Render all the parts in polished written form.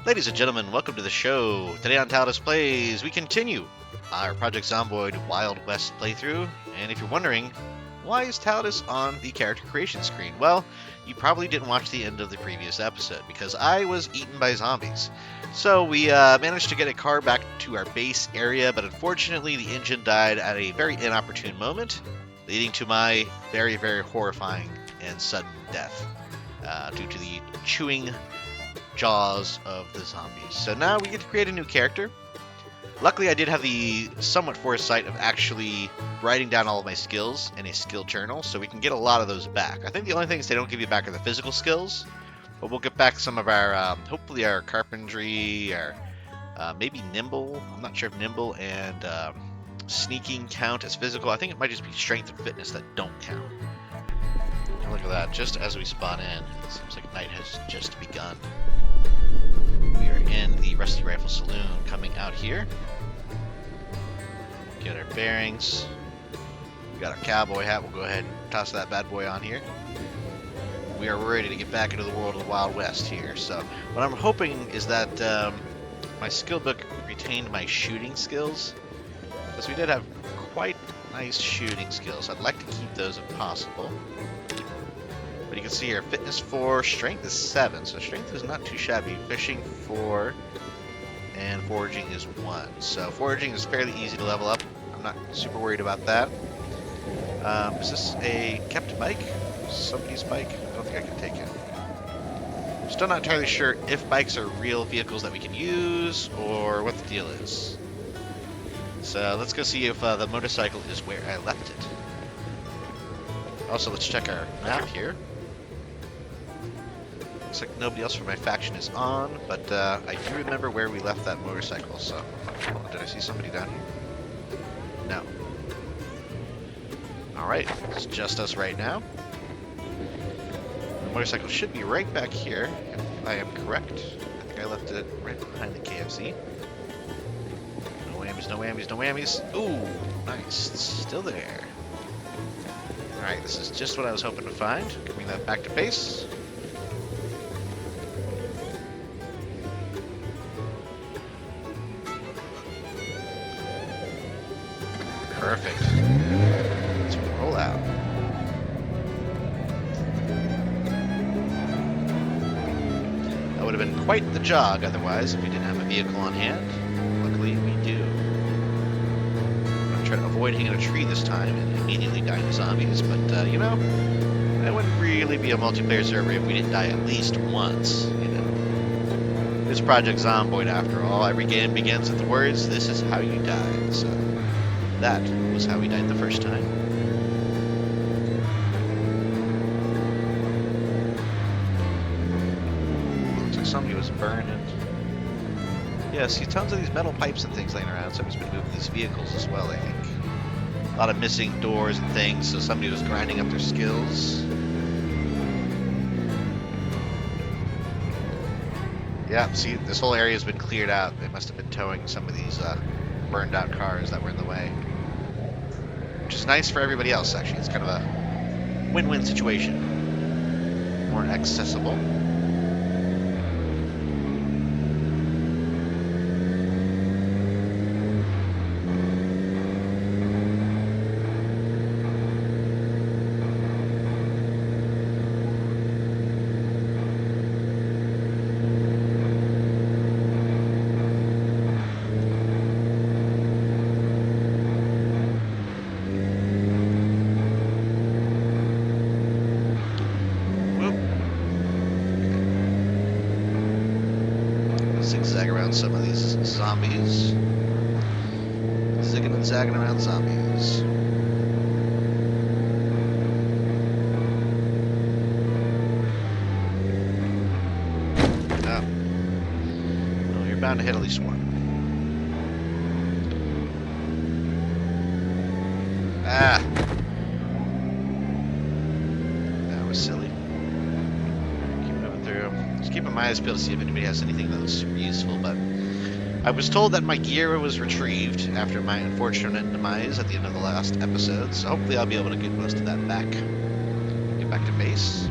Ladies and gentlemen, welcome to the show. Today on Tallidus Plays, we continue our Project Zomboid Wild West playthrough. And if you're wondering, why is Tallidus on the character creation screen? Well, you probably didn't watch the end of the previous episode, because I was eaten by zombies. So we managed to get a car back to our base area, but unfortunately the engine died at a very inopportune moment, leading to my very, very horrifying and sudden death due to the chewing jaws of the zombies. So now we get to create a new character. Luckily, I did have the somewhat foresight of actually writing down all of my skills in a skill journal, so we can get a lot of those back. I think the only things they don't give you back are the physical skills, but we'll get back some of our, hopefully our carpentry, our maybe nimble. I'm not sure if nimble and sneaking count as physical. I think it might just be strength and fitness that don't count. And look at that, just as we spawn in, it seems like night has just begun. We are in the Rusty Rifle Saloon, coming out here. Get our bearings. We got our cowboy hat. We'll go ahead and toss that bad boy on here. We are ready to get back into the world of the Wild West here. So what I'm hoping is that my skill book retained my shooting skills, because we did have quite nice shooting skills. I'd like to keep those if possible. But you can see here, fitness 4, strength is 7, so strength is not too shabby. Fishing 4, and foraging is 1. So foraging is fairly easy to level up. I'm not super worried about that. Is this a kept bike? Somebody's bike? I don't think I can take it. I'm still not entirely sure if bikes are real vehicles that we can use, or what the deal is. So let's go see if the motorcycle is where I left it. Also, let's check our map here. Looks like nobody else from my faction is on, but I do remember where we left that motorcycle, so... Oh, did I see somebody down here? No. Alright, it's just us right now. The motorcycle should be right back here, if I am correct. I think I left it right behind the KFC. No whammies, no whammies, no whammies. Ooh, nice. It's still there. Alright, this is just what I was hoping to find. Bring that back to base. Perfect. Let's roll out. That would have been quite the jog otherwise if we didn't have a vehicle on hand. Luckily, we do. I'm going to try to avoid hitting a tree this time and immediately dying to zombies, but, you know, that wouldn't really be a multiplayer server if we didn't die at least once, you know. It's Project Zomboid after all. Every game begins with the words, "This is how you die," so... That was how we died the first time. Looks like somebody was burning. Yeah, see tons of these metal pipes and things laying around. Somebody's been moving these vehicles as well, I think. A lot of missing doors and things, so somebody was grinding up their skills. Yeah, see, this whole area has been cleared out. They must have been towing some of these burned out cars that were in the way. Which is nice for everybody else, actually. It's kind of a win-win situation. More accessible. Zigzag around some of these zombies. Zigging and zagging around zombies. Oh. Well, you're bound to hit at least one. Ah! That was silly. Keep moving through. Just keeping my eyes peeled to see if anybody has anything that looks super useful, but I was told that my gear was retrieved after my unfortunate demise at the end of the last episode, so hopefully I'll be able to get most of that back. Get back to base.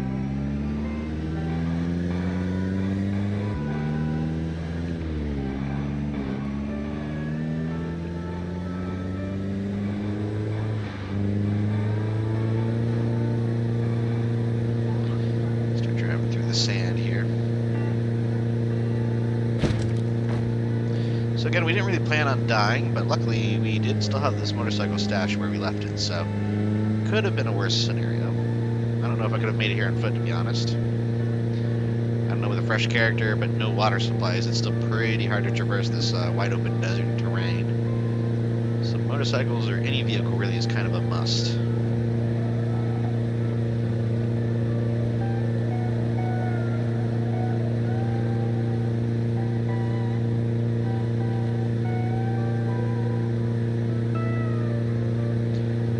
the sand here. So again, we didn't really plan on dying, but luckily we did still have this motorcycle stash where we left it, so could have been a worse scenario. I don't know if I could have made it here on foot, to be honest. I don't know, with a fresh character, but no water supplies, it's still pretty hard to traverse this wide open desert terrain. So motorcycles or any vehicle really is kind of a must.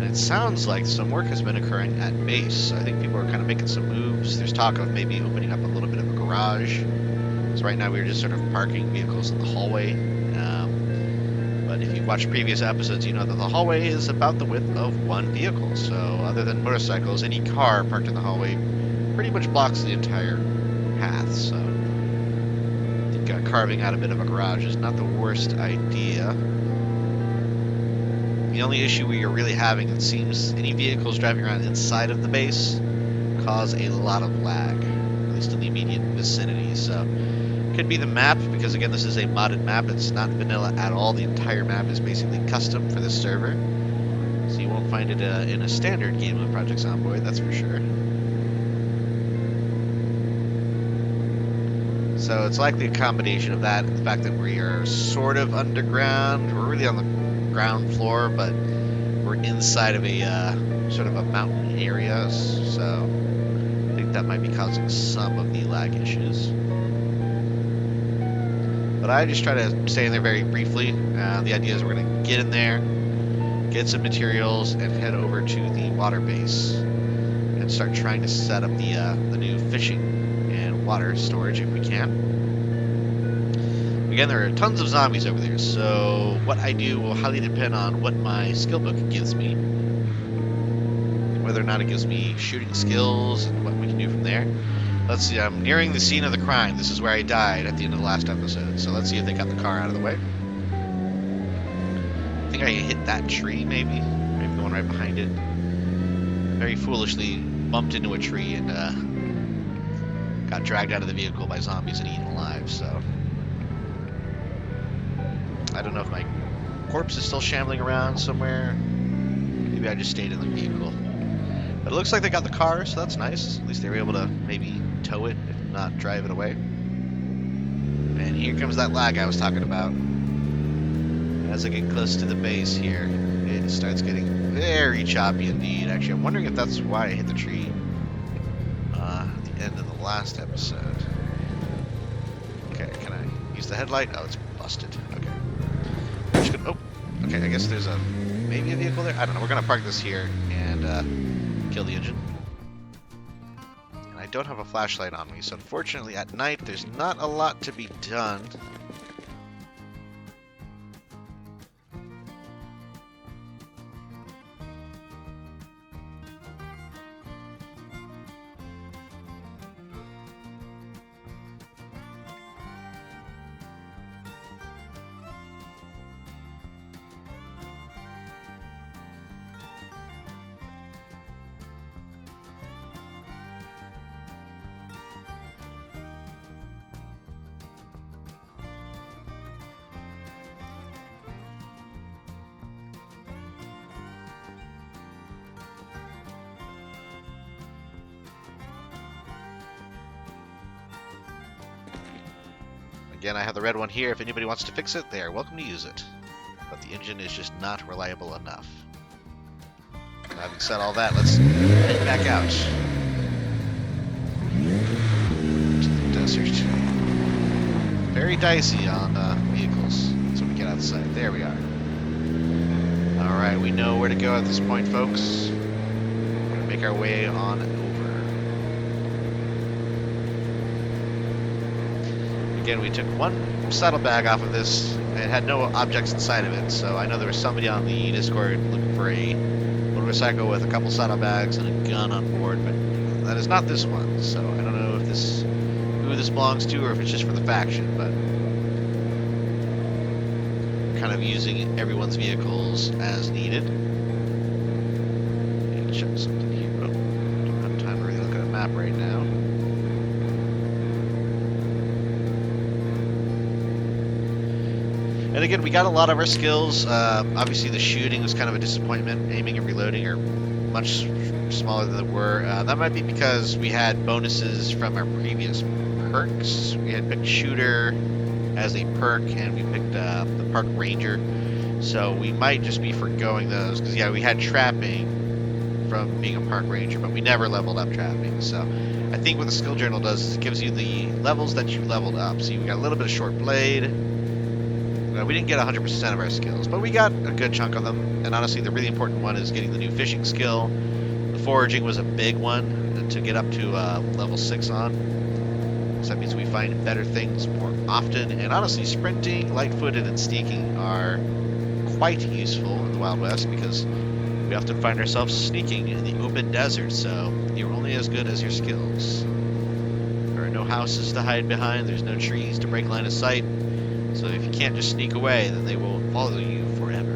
It sounds like some work has been occurring at base. I think people are kind of making some moves. There's talk of maybe opening up a little bit of a garage. So right now we're just sort of parking vehicles in the hallway. But if you've watched previous episodes, you know that the hallway is about the width of one vehicle. So other than motorcycles, any car parked in the hallway pretty much blocks the entire path. So I think carving out a bit of a garage is not the worst idea. The only issue we are really having, it seems, any vehicles driving around inside of the base cause a lot of lag, at least in the immediate vicinity. So, could be the map, because again, this is a modded map. It's not vanilla at all. The entire map is basically custom for this server. So you won't find it in a standard game of Project Zomboid, that's for sure. So it's likely a combination of that and the fact that we are sort of underground. We're really on the ground floor, but we're inside of a sort of a mountain area, so I think that might be causing some of the lag issues. But I just try to stay in there very briefly. The idea is we're going to get in there, get some materials, and head over to the water base and start trying to set up the new fishing and water storage if we can. Again, there are tons of zombies over there, so what I do will highly depend on what my skill book gives me. Whether or not it gives me shooting skills and what we can do from there. Let's see, I'm nearing the scene of the crime. This is where I died at the end of the last episode, so let's see if they got the car out of the way. I think I hit that tree, maybe the one right behind it. Very foolishly bumped into a tree and got dragged out of the vehicle by zombies and eaten alive, so... I don't know if my corpse is still shambling around somewhere. Maybe I just stayed in the vehicle. But it looks like they got the car, so that's nice. At least they were able to maybe tow it, if not drive it away. And here comes that lag I was talking about. As I get close to the base here, it starts getting very choppy indeed. Actually, I'm wondering if that's why I hit the tree at the end of the last episode. Okay, can I use the headlight? Oh, it's busted. Okay. Oh, okay, I guess there's maybe a vehicle there? I don't know, we're gonna park this here and kill the engine. And I don't have a flashlight on me, so unfortunately at night there's not a lot to be done. Again, I have the red one here. If anybody wants to fix it, they are welcome to use it. But the engine is just not reliable enough. Now, having said all that, let's head back out to the desert. Very dicey on vehicles. So we get outside. There we are. Alright, we know where to go at this point, folks. We're going to make our way on over. Again, we took one saddlebag off of this. It had no objects inside of it, so I know there was somebody on the Discord looking for a motorcycle with a couple saddlebags and a gun on board, but that is not this one, so I don't know if who this belongs to or if it's just for the faction, but kind of using everyone's vehicles as needed. Let me check something here. Oh, don't have time to really look at a map right now. And again, we got a lot of our skills. Obviously, the shooting was kind of a disappointment. Aiming and reloading are much smaller than they were. That might be because we had bonuses from our previous perks. We had picked shooter as a perk, and we picked the park ranger. So we might just be foregoing those because yeah, we had trapping from being a park ranger, but we never leveled up trapping. So I think what the skill journal does is it gives you the levels that you leveled up. So you got a little bit of short blade. We didn't get 100% of our skills, but we got a good chunk of them. And honestly, the really important one is getting the new fishing skill. The foraging was a big one to get up to level 6 on. So that means we find better things more often. And honestly, sprinting, light-footed, and sneaking are quite useful in the Wild West because we often find ourselves sneaking in the open desert. So you're only as good as your skills. There are no houses to hide behind. There's no trees to break line of sight. So if you can't just sneak away, then they will follow you forever.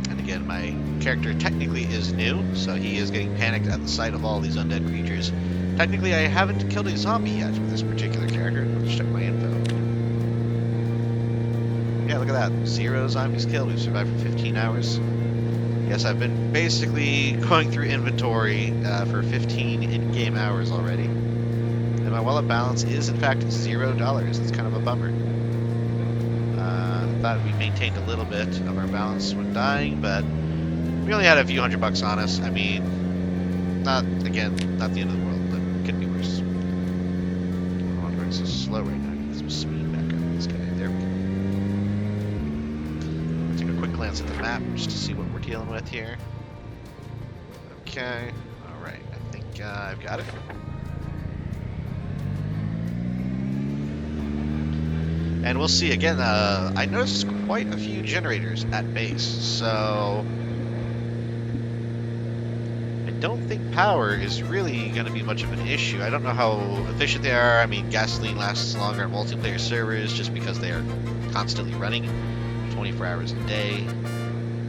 And again, my character technically is new, so he is getting panicked at the sight of all these undead creatures. Technically, I haven't killed a zombie yet with this particular character. Let's check my info. Yeah, look at that. 0 zombies killed. We've survived for 15 hours. Yes, I've been basically going through inventory for 15 in-game hours already. And my wallet balance is, in fact, $0. It's kind of a bummer. I thought we maintained a little bit of our balance when dying, but we only had a few $100 on us. I mean, not the end of the world, but it could be worse. I wonder why it's so slow right now. Get some speed back up this guy. There we go. Take a quick glance at the map just to see what we're dealing with here. Okay, alright, I think I've got it. And we'll see again, I noticed quite a few generators at base, so I don't think power is really going to be much of an issue. I don't know how efficient they are. I mean, gasoline lasts longer on multiplayer servers just because they are constantly running 24 hours a day.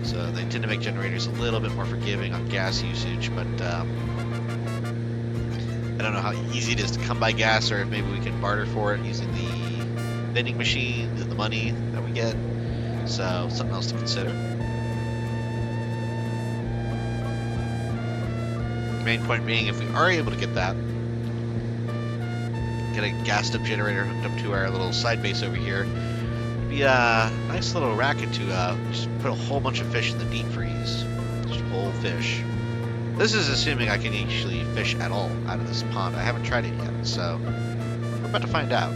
So they tend to make generators a little bit more forgiving on gas usage, but I don't know how easy it is to come by gas, or if maybe we can barter for it using the vending machines and the money that we get. So something else to consider. The main point being, if we are able to get that, get a gassed up generator hooked up to our little side base over here, be a nice little racket to just put a whole bunch of fish in the deep freeze. Just whole fish. This is assuming I can actually fish at all out of this pond. I haven't tried it yet, so we're about to find out.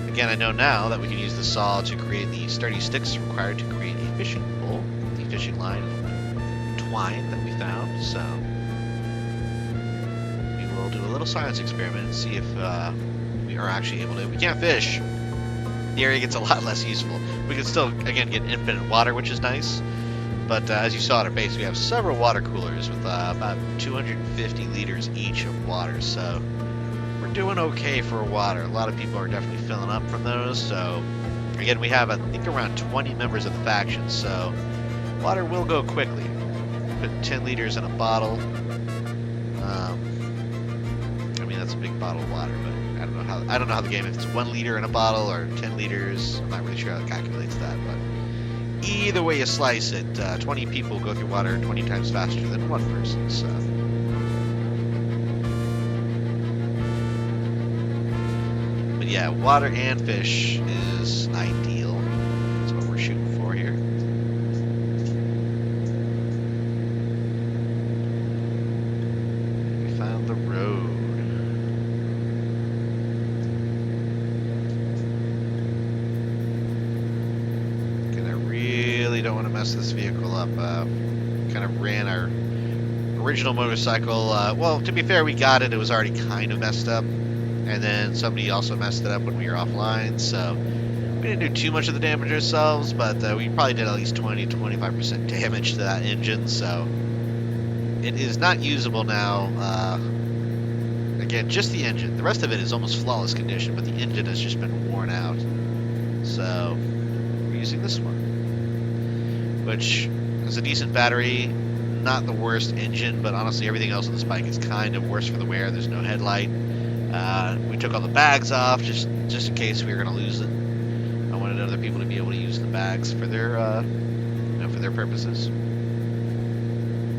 Again, I know now that we can use the saw to create the sturdy sticks required to create a fishing pole, the fishing line twine that we found, so we will do a little science experiment and see if we are actually able to. If we can't fish, the area gets a lot less useful. We can still, again, get infinite water, which is nice. But as you saw at our base, we have several water coolers with about 250 liters each of water. So we're doing okay for water. A lot of people are definitely filling up from those. So again, we have, I think, around 20 members of the faction. So water will go quickly. Put 10 liters in a bottle. I mean, that's a big bottle of water, but I don't know how the game, if it's 1 liter in a bottle or 10 liters. I'm not really sure how it calculates that, but either way you slice it, 20 people go through water 20 times faster than 1 person. So but yeah, water and fish is ideal. That's what we're shooting for here. We found the road. Don't want to mess this vehicle up. Kind of ran our original motorcycle. Well, to be fair, we got it. It was already kind of messed up. And then somebody also messed it up when we were offline. So we didn't do too much of the damage ourselves, but we probably did at least 20 to 25% damage to that engine. So it is not usable now. Again, just the engine. The rest of it is almost flawless condition, but the engine has just been worn out. So we're using this one, which is a decent battery, not the worst engine, but honestly everything else on this bike is kind of worse for the wear. There's no headlight. We took all the bags off just in case we were going to lose it. I wanted other people to be able to use the bags for their for their purposes.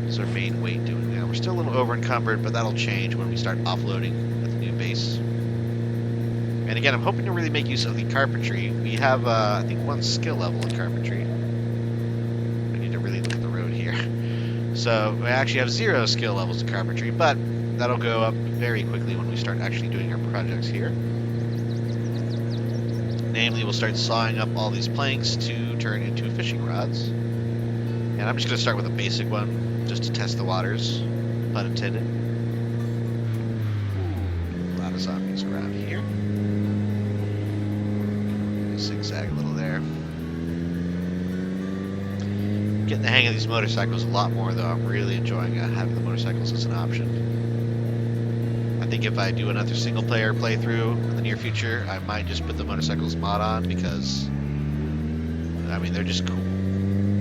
It's our main weight doing now. We're still a little over encumbered, but that'll change when we start offloading at the new base. And again, I'm hoping to really make use of the carpentry. We have, I think, 1 skill level in carpentry. I need to really look at the road here. So we actually have 0 skill levels in carpentry, but that'll go up very quickly when we start actually doing our projects here. Namely, we'll start sawing up all these planks to turn into fishing rods. And I'm just going to start with a basic one, just to test the waters, pun intended. Ooh, a lot of zombies around here. Zigzag a little there. Getting the hang of these motorcycles a lot more, though. I'm really enjoying having the motorcycles as an option. I think if I do another single-player playthrough in the near future, I might just put the motorcycles mod on because, I mean, they're just cool.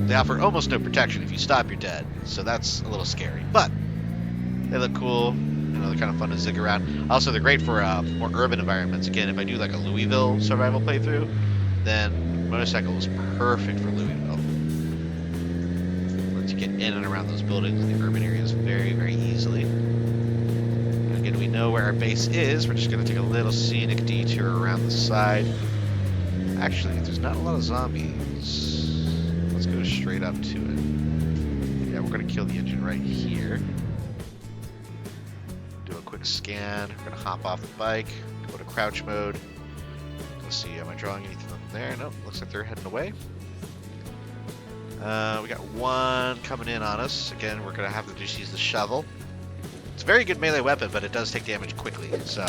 They offer almost no protection. If you stop, you're dead. So that's a little scary. But they look cool. You know, they're kind of fun to zig around. Also, they're great for more urban environments. Again, if I do like a Louisville survival playthrough, then motorcycle is perfect for Louisville. Lets you get in and around those buildings in the urban areas very, very easily. And again, we know where our base is. We're just going to take a little scenic detour around the side. Actually, there's not a lot of zombies. Let's go straight up to it. Yeah, we're going to kill the engine right here. Do a quick scan. We're going to hop off the bike. Go to crouch mode. Let's see, am I drawing anything up there? Nope, looks like they're heading away. We got 1 coming in on us. Again, we're going to have to just use the shovel. It's a very good melee weapon, but it does take damage quickly, so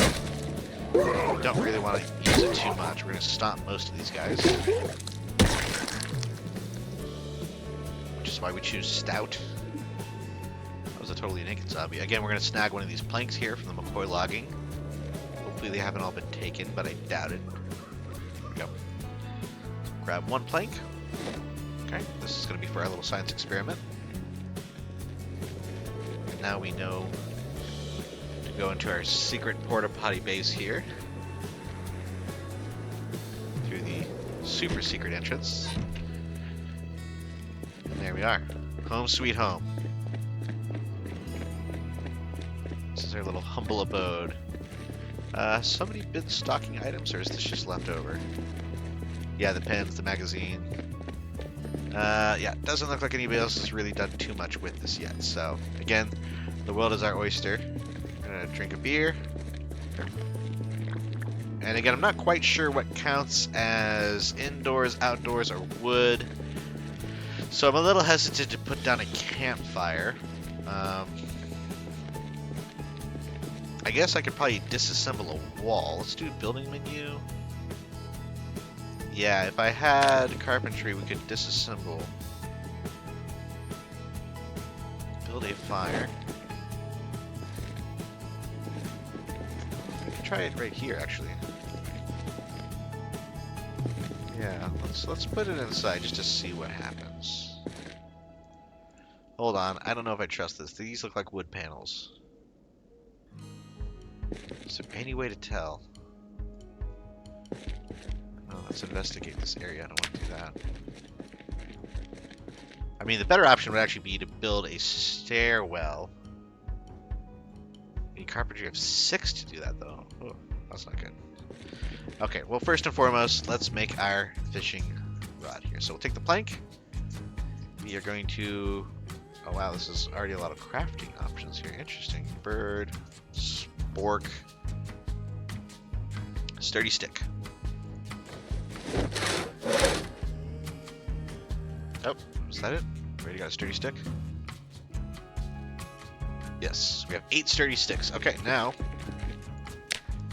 don't really want to use it too much. We're going to stomp most of these guys. Which is why we choose Stout. That was a totally naked zombie. Again, we're going to snag one of these planks here from the McCoy logging. Hopefully they haven't all been taken, but I doubt it. There we go. Grab 1 plank. Okay, this is going to be for our little science experiment. And now we know to go into our secret porta potty base here. Through the super secret entrance. And there we are. Home sweet home. This is our little humble abode. Somebody been stocking items, or is this just leftover? Yeah, the pens, the magazine. Yeah, doesn't look like anybody else has really done too much with this yet. So, again, the world is our oyster. We're gonna drink a beer. And again, I'm not quite sure what counts as indoors, outdoors, or wood. So I'm a little hesitant to put down a campfire. I guess I could probably disassemble a wall. Let's do building menu. Yeah, if I had carpentry, we could disassemble. Build a fire. We can try it right here, actually. Yeah, let's put it inside just to see what happens. Hold on, I don't know if I trust this. These look like wood panels. Is there any way to tell? Oh, let's investigate this area. I don't want to do that. I mean, the better option would actually be to build a stairwell. We need carpentry. You have 6 to do that, though. Oh, that's not good. Okay, well, first and foremost, let's make our fishing rod here. So we'll take the plank. We are going to... Oh, wow, this is already a lot of crafting options here. Interesting. Bird, spork, sturdy stick. Oh, is that it? Already got a sturdy stick? Yes, we have 8 sturdy sticks. Okay, now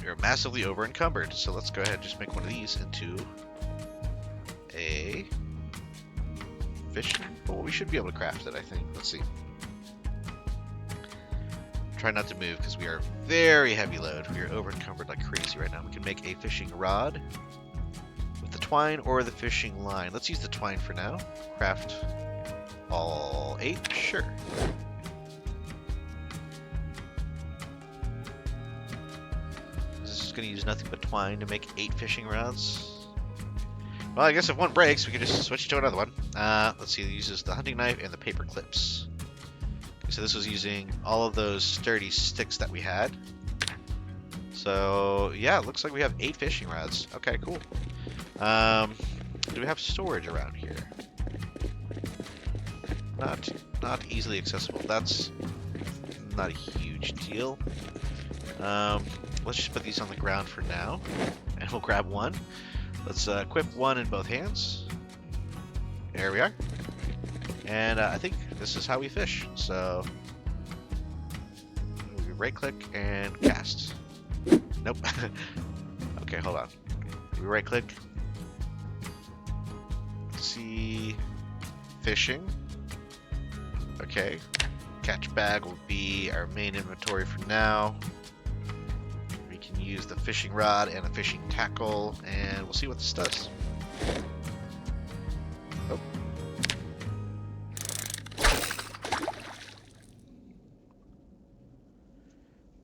we're massively over encumbered. So let's go ahead and just make one of these into a fishing. Well, we should be able to craft it, I think. Let's see. Try not to move because we are very heavy load. We are over encumbered like crazy right now. We can make a fishing rod with the twine or the fishing line. Let's use the twine for now. Craft All 8? Sure. This is going to use nothing but twine to make 8 fishing rods. Well, I guess if one breaks, we can just switch to another one. Let's see, it uses the hunting knife and the paper clips. Okay, so this was using all of those sturdy sticks that we had. So, yeah, it looks like we have 8 fishing rods. Okay, cool. Do we have storage around here? Not easily accessible. That's not a huge deal. Let's just put these on the ground for now, and we'll grab one. Let's equip one in both hands. There we are. And I think this is how we fish. So we right-click and cast. Nope. Okay, hold on. We right-click. See fishing. Okay. Catch bag will be our main inventory for now. We can use the fishing rod and the fishing tackle, and we'll see what this does. Oh.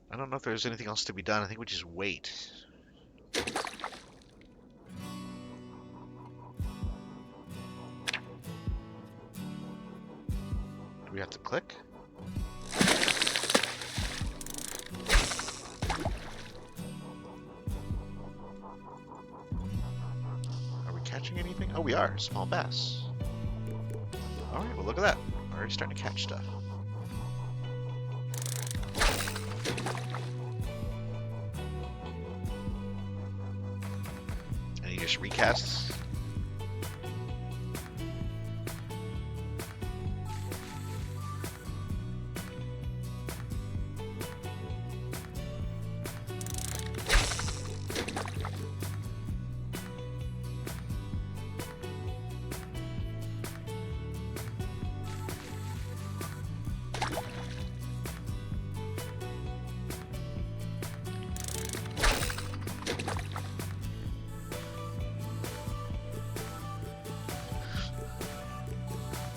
I don't know if there's anything else to be done. I think we just wait. Do we have to click? Are we catching anything? Oh, we are. Small bass. Alright, well look at that. We're already starting to catch stuff. And he just recasts.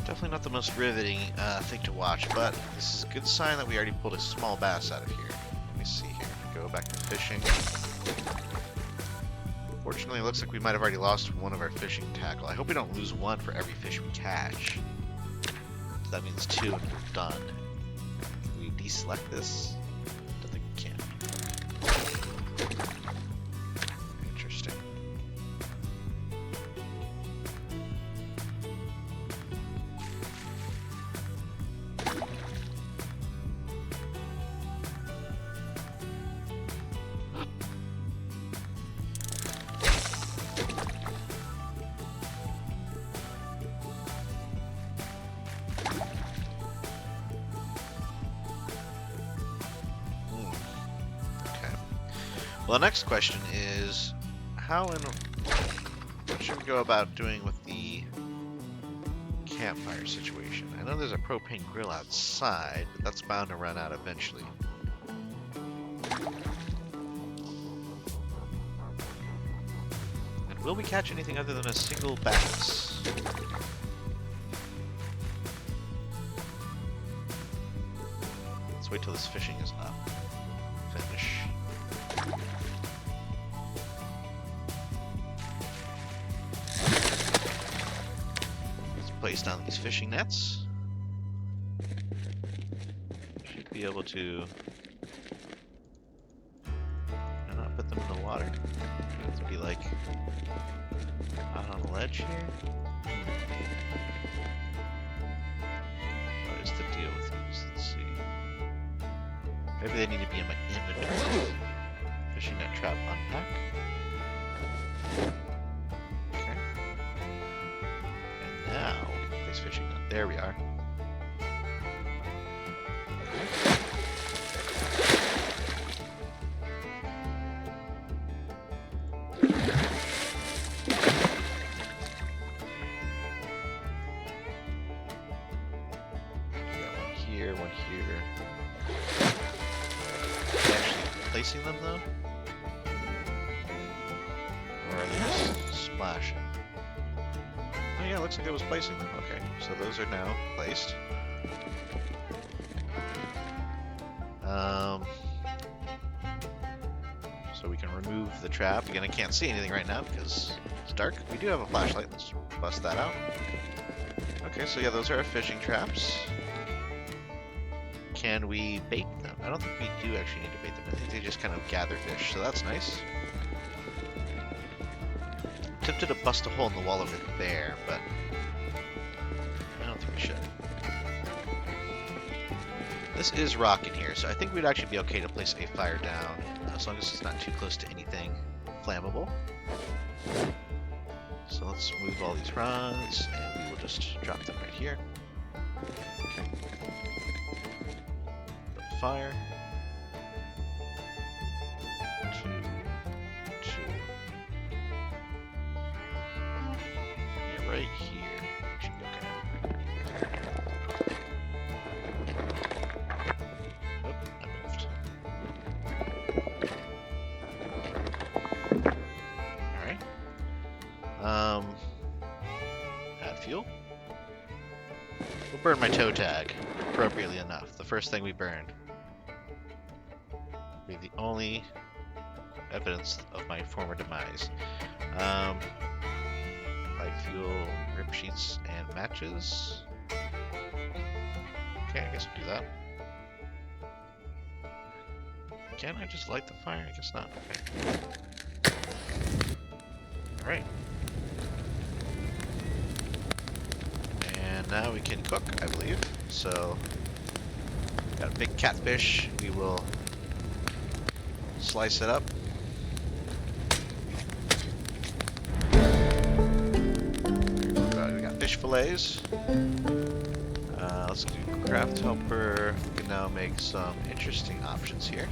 Definitely not the most riveting thing to watch, but this is a good sign that we already pulled a small bass out of here. Let me see here. Go back to fishing. Fortunately, it looks like we might have already lost one of our fishing tackle. I hope we don't lose one for every fish we catch. So that means 2 and we're done. Can we deselect this? Don't think we can. Interesting. Well, the next question is, what should we go about doing with the campfire situation? I know there's a propane grill outside, but that's bound to run out eventually. And will we catch anything other than a single bass? Let's wait till this fishing is up. Finish. Place down these fishing nets. Should be able to not put them in the water. Have to be like out on the ledge here. What is the deal with these? Let's see. Maybe they need to be in my inventory. Fishing net trap unpack. Okay. And now fishing net. There we are. One here. Actually placing them though? Or are they just splashing? Oh yeah, it looks like it was placing them. Okay, so those are now placed. So we can remove the trap. Again, I can't see anything right now because it's dark. We do have a flashlight. Let's bust that out. Okay, so yeah, those are our fishing traps. Can we bait them? I don't think we do actually need to bait them. I think they just kind of gather fish, so that's nice. I'm tempted to bust a hole in the wall over there, but I don't think we should. This is rock in here, so I think we'd actually be okay to place a fire down, as long as it's not too close to anything flammable. So let's move all these rods, and we will just drop them right here. Okay. Build fire. 2, 2. Yeah, right here. Should be okay. Oh, I moved. Alright. Add fuel. We'll burn my toe tag, appropriately enough. The first thing we burn. Be the only evidence of my former demise. Light fuel, rip sheets, and matches. Okay, I guess we'll do that. Can I just light the fire? I guess not. Okay. Alright. And now we can cook, I believe. So, got a big catfish. We will slice it up. We got fish fillets. Let's do craft helper. We can now make some interesting options here.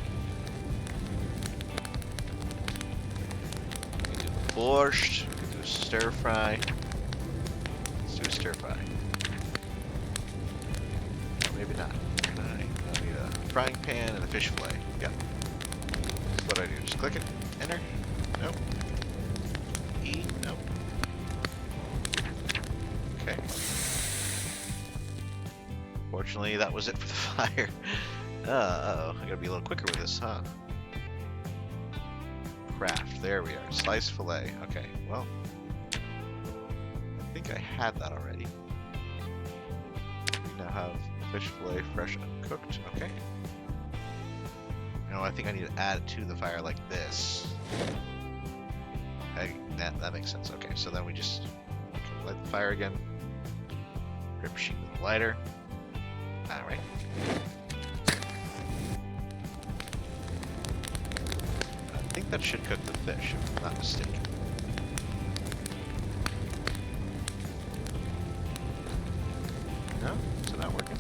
We can do borscht. We can do stir fry. Let's do a stir fry. Or maybe not. I need a frying pan and a fish fillet. Yep. What do I do? Just click it? Enter? Nope. E? Nope. Okay. Fortunately, that was it for the fire. Uh-oh. I gotta be a little quicker with this, huh? Craft. There we are. Sliced fillet. Okay, well. I think I had that already. We now have fish fillet fresh uncooked. Okay. No, I think I need to add it to the fire like this. That makes sense. Okay, so then we just light the fire again. Rip sheet with a lighter. Alright. I think that should cook the fish, if I'm not mistaken. No? Is it not working?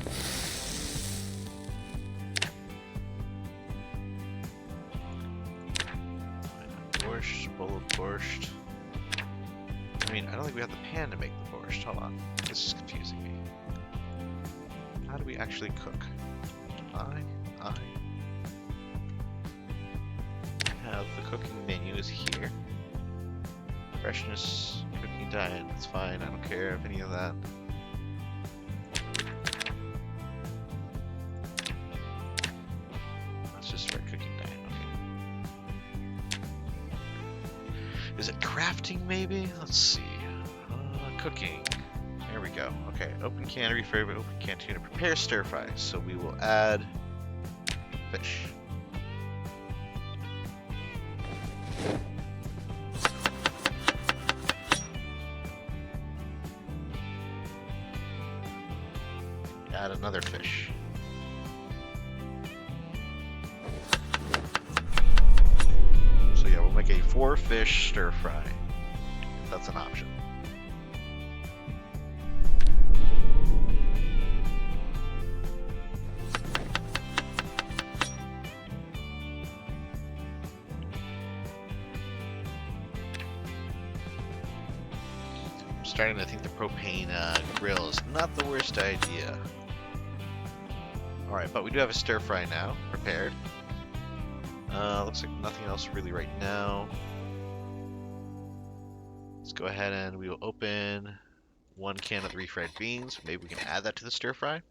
Borscht, bowl of borscht. I mean, I don't think we have the pan to make the borscht. Hold on. This is confusing me. How do we actually cook? I have the cooking menu is here. Freshness, cooking diet, that's fine. I don't care if any of that. That's just for cooking diet. Okay. Is it crafting maybe? Let's see. Cooking. There we go. Okay, open can, refurb, open can tuna, prepare stir fry. So we will add fish. Add another fish. So yeah, we'll make a 4-fish stir fry. If that's an option. Starting to think the propane grill is not the worst idea. Alright, but we do have a stir fry now, prepared. Looks like nothing else really right now. Let's go ahead and we will open 1 can of the refried beans. Maybe we can add that to the stir fry.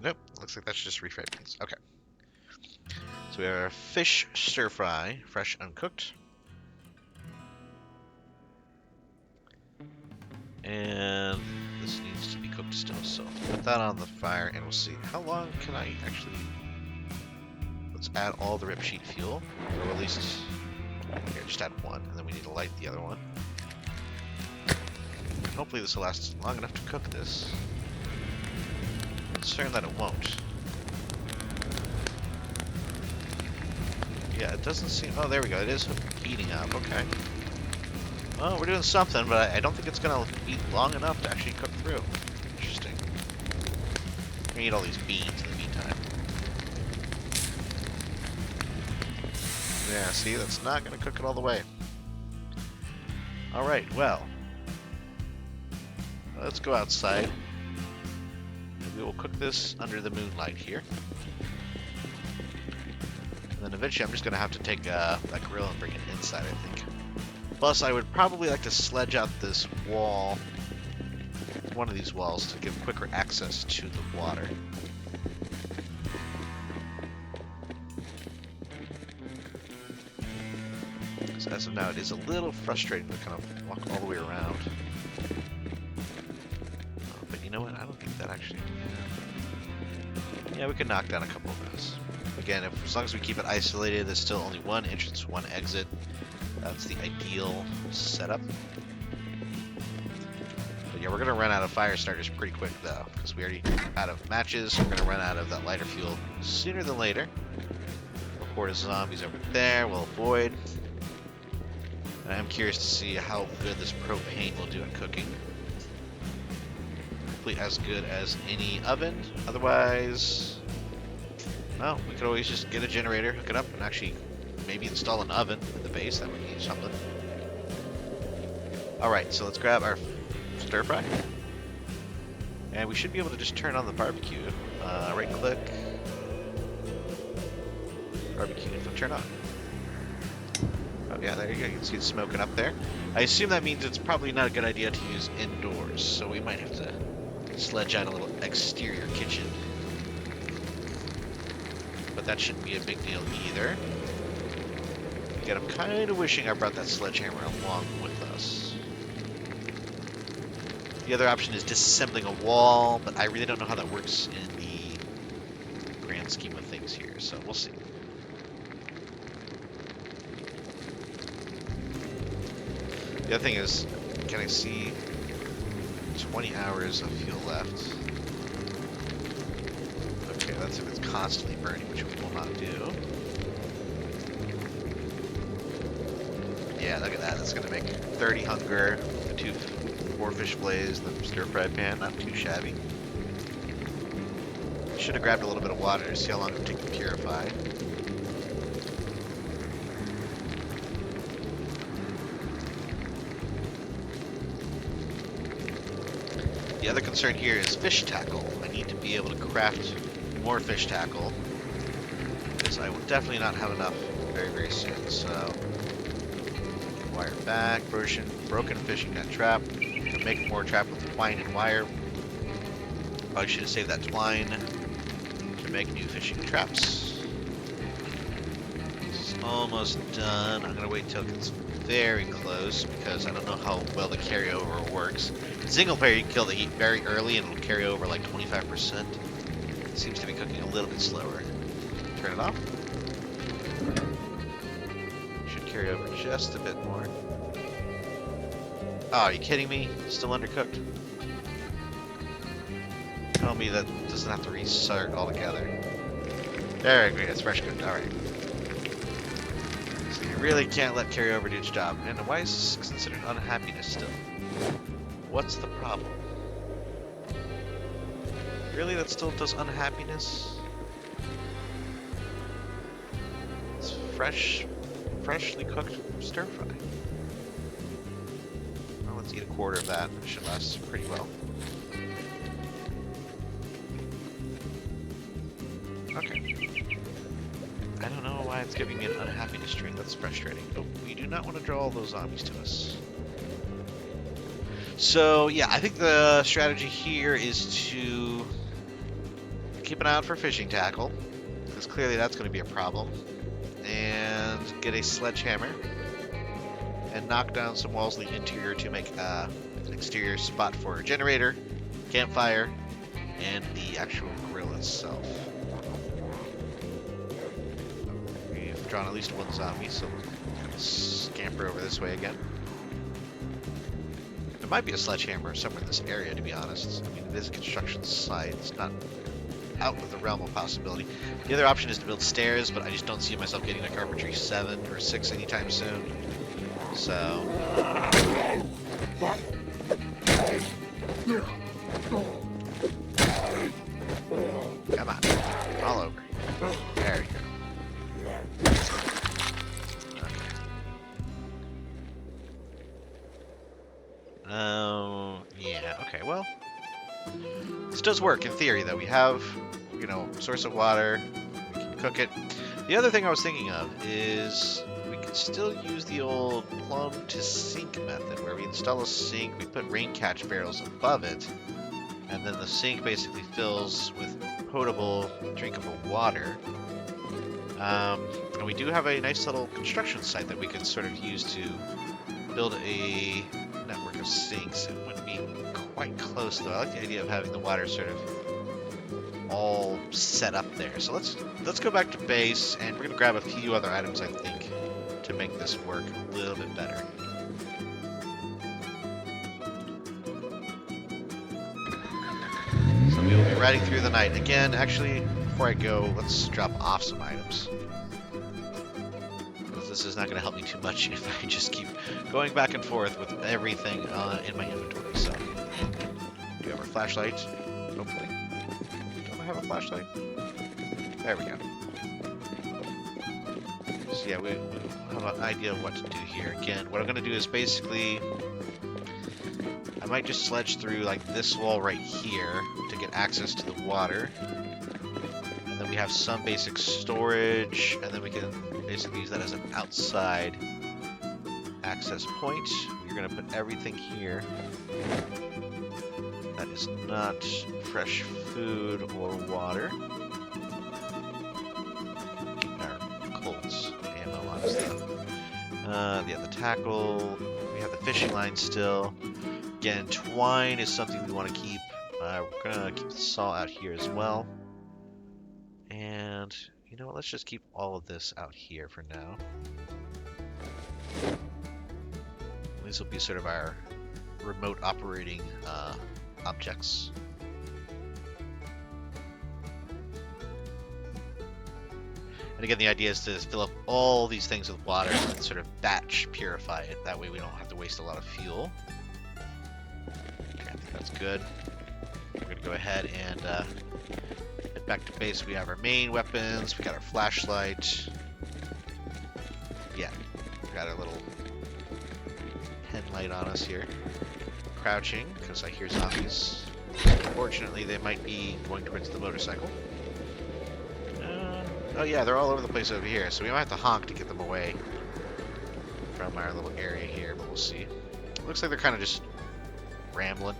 Nope, looks like that's just refried beans. Okay. So we have our fish stir fry, fresh uncooked. And this needs to be cooked still, so put that on the fire and we'll see. How long can I actually... Let's add all the rip sheet fuel, or at least... Here, just add 1, and then we need to light the other one. Hopefully this will last long enough to cook this. I'm concerned that it won't. Yeah, it doesn't seem... Oh, there we go. It is heating up. Okay. Well, we're doing something, but I don't think it's going to be long enough to actually cook through. Interesting. We need all these beans in the meantime. Yeah, see? That's not going to cook it all the way. Alright, well. Let's go outside. And we will cook this under the moonlight here. And then eventually I'm just going to have to take that grill and bring it inside, I think. Plus, I would probably like to sledge out this wall, one of these walls, to give quicker access to the water. So as of now, it is a little frustrating to kind of walk all the way around. But you know what? I don't think that actually... Yeah, we can knock down a couple of those. Again, as long as we keep it isolated, there's still only 1 entrance, 1 exit. That's the ideal setup. But yeah, we're going to run out of fire starters pretty quick, though, because we already out of matches. We're going to run out of that lighter fuel sooner than later. A horde of zombies over there will avoid. And I'm curious to see how good this propane will do in cooking. Hopefully as good as any oven. Otherwise, well, we could always just get a generator, hook it up, and actually maybe install an oven at the base. That would be something. Alright, so let's grab our stir fry. And we should be able to just turn on the barbecue. Right click. Barbecue info, turn on. Oh yeah, there you go. You can see it smoking up there. I assume that means it's probably not a good idea to use indoors, so we might have to sledge out a little exterior kitchen. But that shouldn't be a big deal either. Again, I'm kind of wishing I brought that sledgehammer along with us. The other option is disassembling a wall, but I really don't know how that works in the grand scheme of things here, so we'll see. The other thing is, can I see 20 hours of fuel left? Okay, that's if it's constantly burning, which we will not do. Yeah, look at that. That's going to make 30 hunger, the 4 fish fillets, the stir-fried pan. Not too shabby. Should have grabbed a little bit of water to see how long it would take to purify. The other concern here is fish tackle. I need to be able to craft more fish tackle, because I will definitely not have enough very, very soon. So, wire back, broken fishing net trap. To make more trap with twine and wire. Probably should have saved that twine to make new fishing traps. This is almost done. I'm gonna wait till it gets very close because I don't know how well the carryover works. In single player, you can kill the heat very early and it'll carry over like 25%. It seems to be cooking a little bit slower. Turn it off. Should carry over just a bit more. Oh, are you kidding me? Still undercooked? Tell me that doesn't have to restart altogether. Very great, it's fresh cooked, alright. So you really can't let carryover do its job. And why is this considered unhappiness still? What's the problem? Really, that still does unhappiness? It's freshly cooked stir fry. Well, let's eat a quarter of that. It should last pretty well. Okay. I don't know why it's giving me an unhappiness string. That's frustrating. But we do not want to draw all those zombies to us. So, yeah, I think the strategy here is to keep an eye out for fishing tackle, because clearly that's going to be a problem. And get a sledgehammer and knock down some walls in the interior to make an exterior spot for a generator, campfire, and the actual grill itself. We've drawn at least one zombie, so we'll kind of scamper over this way again. There might be a sledgehammer somewhere in this area, to be honest. I mean, it is a construction site. It's not out of the realm of possibility. The other option is to build stairs, but I just don't see myself getting a carpentry 7 or 6 anytime soon. So... Come on. All over. There you go. Yeah, okay, well... This does work in theory, though. We have, you know, source of water. We can cook it. The other thing I was thinking of is we could still use the old plumb to sink method, where we install a sink, we put rain catch barrels above it, and then the sink basically fills with potable, drinkable water. And we do have a nice little construction site that we could sort of use to build a network of sinks. It wouldn't be quite close, though. I like the idea of having the water sort of all set up there. So let's go back to base, and we're going to grab a few other items, I think, to make this work a little bit better. So we will be riding through the night. Again, actually, before I go, let's drop off some items. This is not going to help me too much if I just keep going back and forth with everything in my inventory. So, do we have our flashlight? Hopefully. Don't I have a flashlight? There we go. So yeah, we have an idea of what to do here. Again, what I'm going to do is basically, I might just sledge through like this wall right here to get access to the water. And then we have some basic storage, and then we can basically use that as an outside access point. We're going to put everything here that is not fresh food or water. Our Colts ammo on stuff. Yeah, the tackle. We have the fishing line still. Again, twine is something we want to keep. We're going to keep the saw out here as well. And, you know what, let's just keep all of this out here for now. These will be sort of our remote operating objects. And again, the idea is to fill up all these things with water and sort of batch purify it. That way we don't have to waste a lot of fuel. Okay, I think that's good. We're going to go ahead and head back to base. We have our main weapons. We got our flashlight. Yeah, we got our little headlight on us here. Crouching, because I hear zombies. Unfortunately, they might be going towards the motorcycle. Oh yeah, they're all over the place over here, so we might have to honk to get them away from our little area here, but we'll see. Looks like they're kind of just rambling.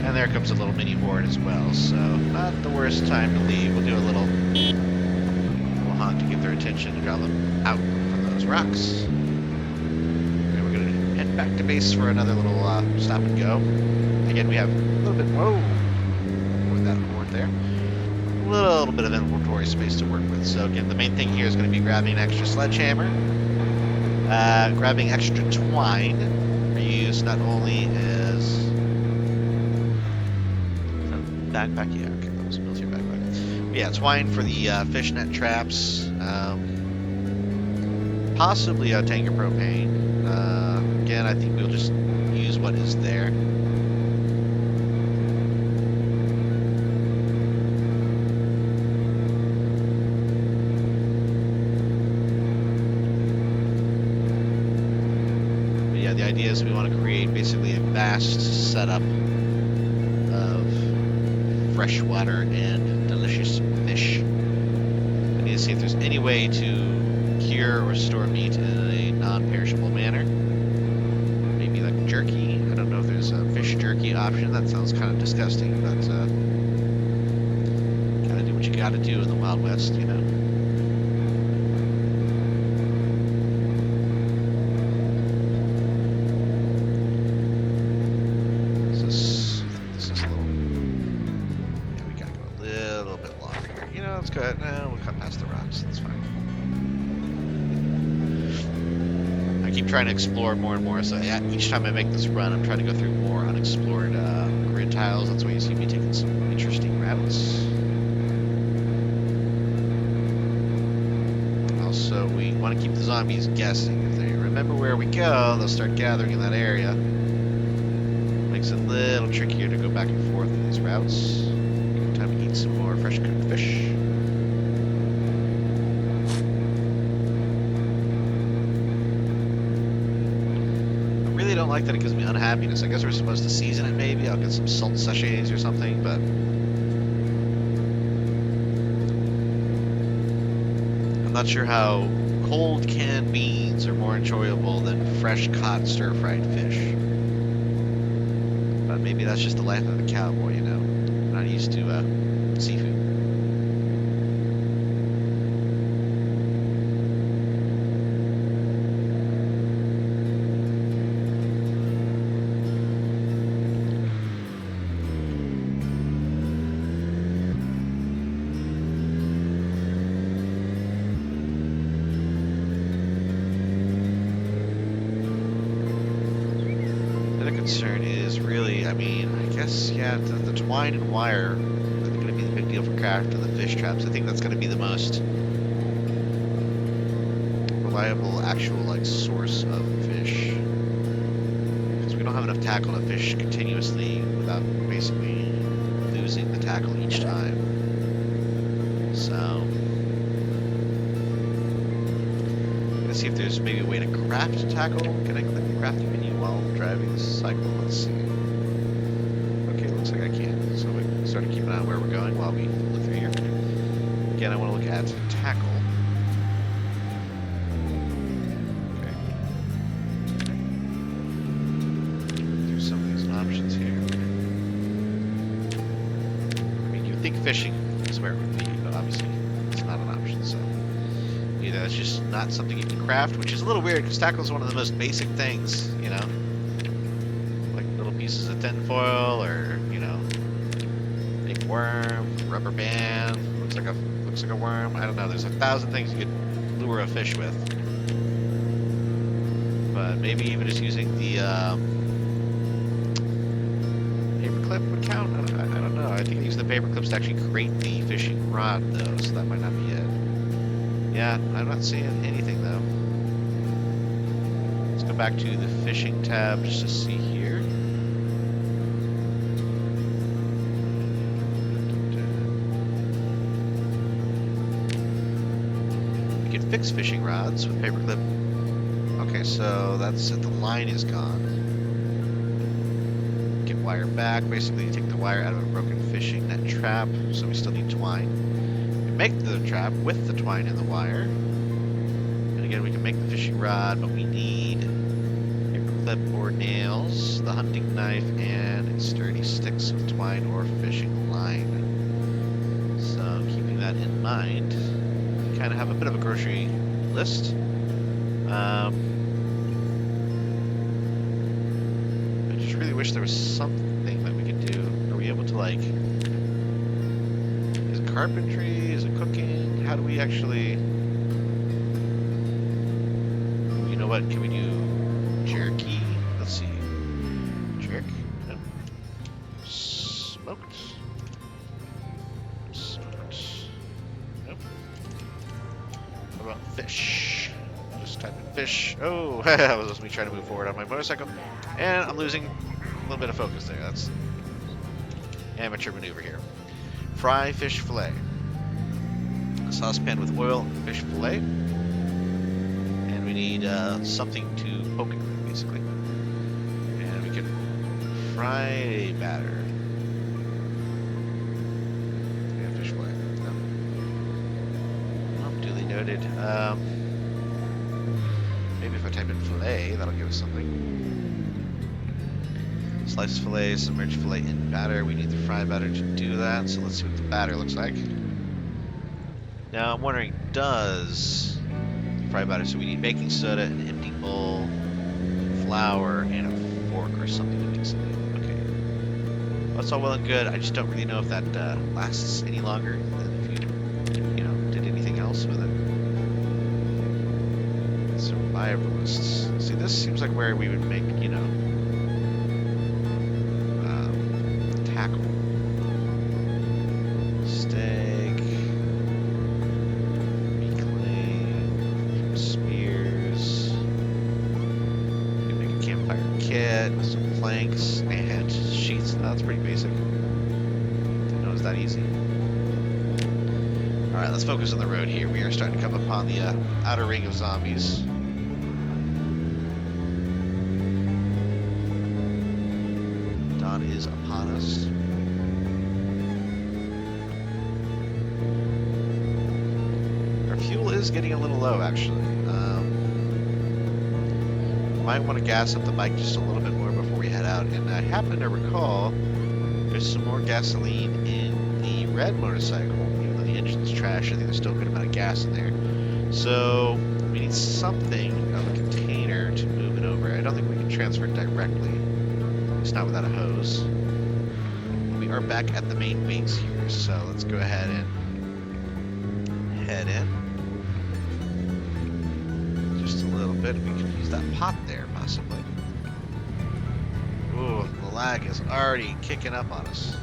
And there comes a little mini horde as well, so not the worst time to leave. We'll do a little honk to get their attention and draw them out from those rocks. Okay, we're going to head back to base for another little stop and go. Again, we have a little bit... Whoa! With that horde there. A little bit of inventory space to work with. So again, the main thing here is going to be grabbing an extra sledgehammer, grabbing extra twine for use not only as backpack, yeah, okay, that was a military backpack. But yeah, twine for the fishnet traps, possibly a tank of propane. Again, I think we'll just use what is there. But yeah, the idea is we want to create basically a vast setup of fresh water and delicious fish. I need to see if there's any way to cure or store meat in a non-perishable manner. Maybe like jerky. I don't know if there's a fish jerky option. That sounds kind of disgusting, but gotta do what you gotta do in the Wild West, you know. This is a little. Yeah, we gotta go a little bit longer here. You know, let's go ahead. No, we'll cut past the rocks. That's fine. I keep trying to explore more and more, so yeah, each time I make this run, I'm trying to go through more unexplored grid tiles. That's why you see me taking some interesting routes. Also, we want to keep the zombies guessing. If they remember where we go, they'll start gathering in that area. Makes it a little trickier to go back and forth in these routes. Time to eat some more fresh cooked fish. I don't like that it gives me unhappiness. I guess we're supposed to season it maybe. I'll get some salt sachets or something, but I'm not sure how cold canned beans are more enjoyable than fresh caught stir-fried fish. But maybe that's just the life of a cowboy, you know. I'm not used to seafood. Concern is really, I mean, I guess, yeah, the twine and wire are going to be the big deal for crafting the fish traps. I think that's going to be the most reliable actual, like, source of fish. Because we don't have enough tackle to fish continuously without basically losing the tackle each time. So, let's see if there's maybe a way to craft tackle. Can I click the crafting menu while driving this cycle? Let's see. Okay, looks like I can. So we can start to keep an eye on where we're going while we look through here. Again, I want to look at tackle. Okay. There's some of these options here. I mean, you think fishing is where it would be, but obviously it's not an option, so. Either it's just not something you can craft, which is a little weird because tackle is one of the most basic things, you know, like little pieces of tinfoil or, you know, big worm, rubber band, looks like a worm. I don't know. There's 1,000 things you could lure a fish with, but maybe even just using the paper clip would count. I don't know. I think using the paper clips to actually create the fishing rod though, so that might not be it. Yeah, I'm not seeing anything though. Let's go back to the fishing tab just to see here. We can fix fishing rods with paperclip. Okay, so that's it. The line is gone. Get wire back. Basically, you take the wire out of a broken fishing net trap, so we still need twine. Make the trap with the twine and the wire. And again, we can make the fishing rod, but we need paper clip or nails, the hunting knife, and sturdy sticks of twine or fishing line. So keeping that in mind, we kind of have a bit of a grocery list. I just really wish there was something that we could do. Are we able to, like, is it carpentry? Is it cooking? How do we actually, you know what, can we do jerky? Let's see. Jerk. Nope. Smoked. Nope. What about fish? Just type in fish. Oh, that was just me trying to move forward on my motorcycle. And I'm losing a little bit of focus there. That's amateur maneuver here. Fry fish fillet. A saucepan with oil and fish fillet. And we need something to poke it with, basically. And we can fry a batter. excited. Maybe if I type in filet, that'll give us something. Sliced filet, submerged filet in batter. We need the fried batter to do that, so let's see what the batter looks like. Now I'm wondering, does fried batter, so we need baking soda, an empty bowl, flour, and a fork or something to mix it in. Okay. Well, that's all well and good. I just don't really know if that lasts any longer than if you know, did anything else with it. Survivalists. See, this seems like where we would make, you know, tackle. Steak. Reclaim. Spears. We can make a campfire kit with some planks and sheets. Oh, that's pretty basic. Didn't know it was that easy. Alright, let's focus on the road here. We are starting to come upon the outer ring of zombies. Dawn is upon us. Our fuel is getting a little low, actually. Might want to gas up the bike just a little bit more before we head out. And I happen to recall there's some more gasoline in the red motorcycle. Even though the engine's trash, I think there's still a good amount of gas in there. So we need something of a container to move it over. I don't think we can transfer it directly. It's not without a hose. We are back at the main base here, so let's go ahead and head in. Just a little bit. We can use that pot there, possibly. Ooh, the lag is already kicking up on us.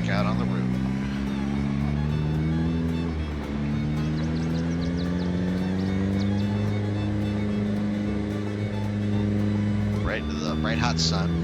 Out on the road. Right into the bright hot sun.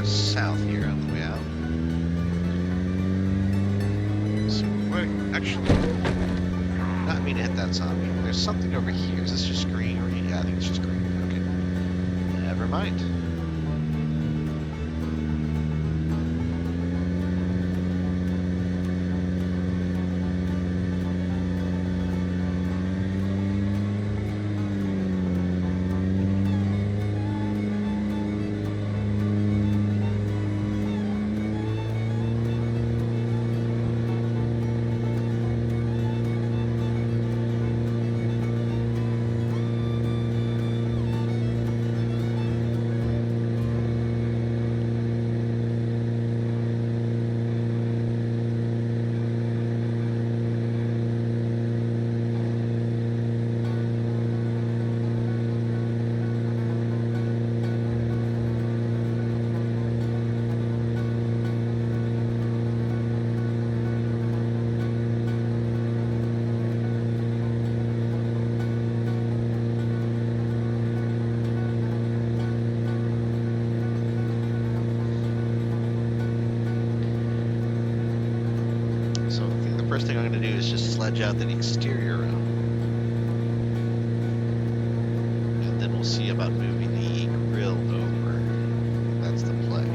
South here on the way out. So we're actually not mean to hit that zombie. There's something over here. Is this just green? Or yeah, I think it's just green. Okay. Never mind. First thing I'm going to do is just sledge out the exterior around. And then we'll see about moving the grill over. That's the play.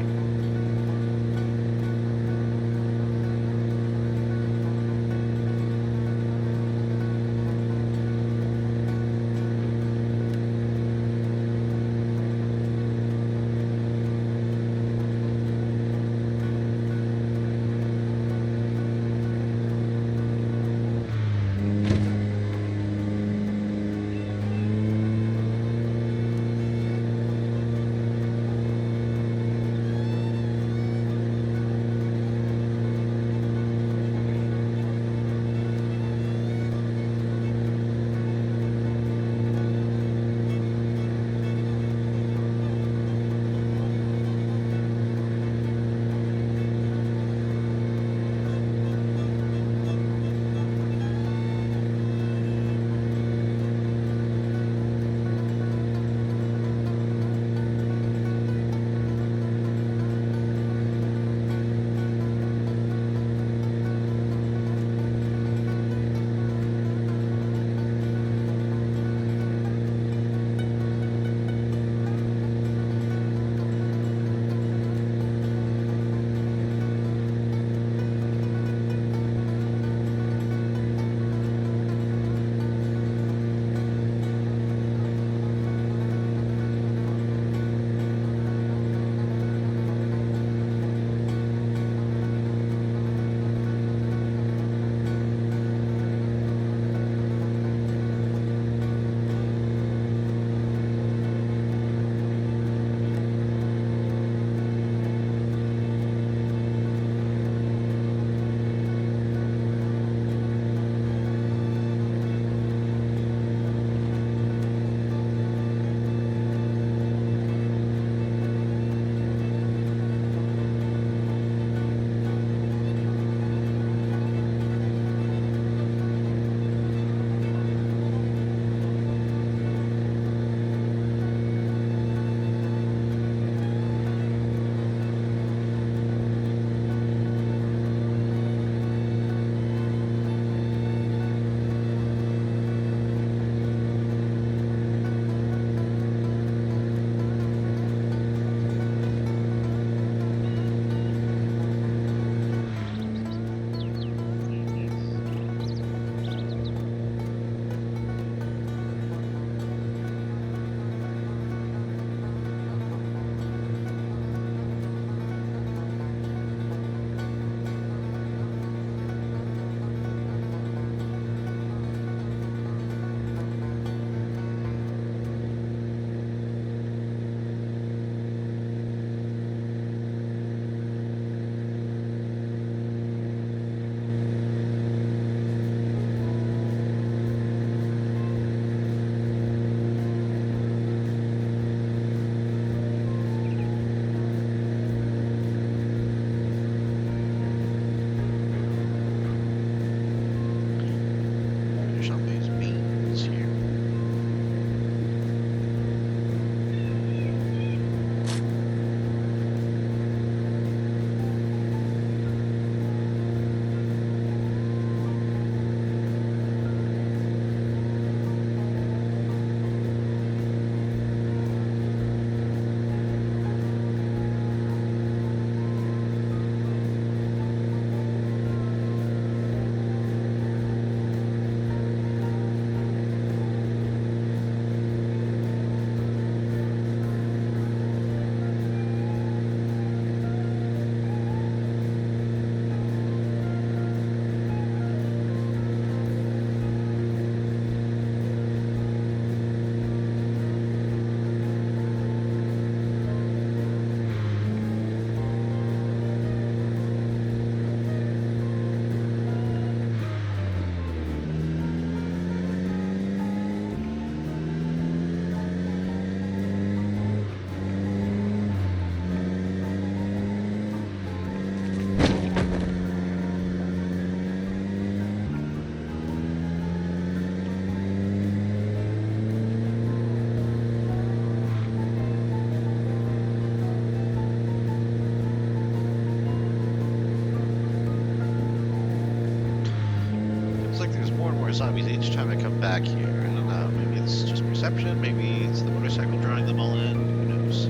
zombies each time I come back here. I don't know. Maybe it's just perception. Maybe it's the motorcycle drawing them all in. Who knows?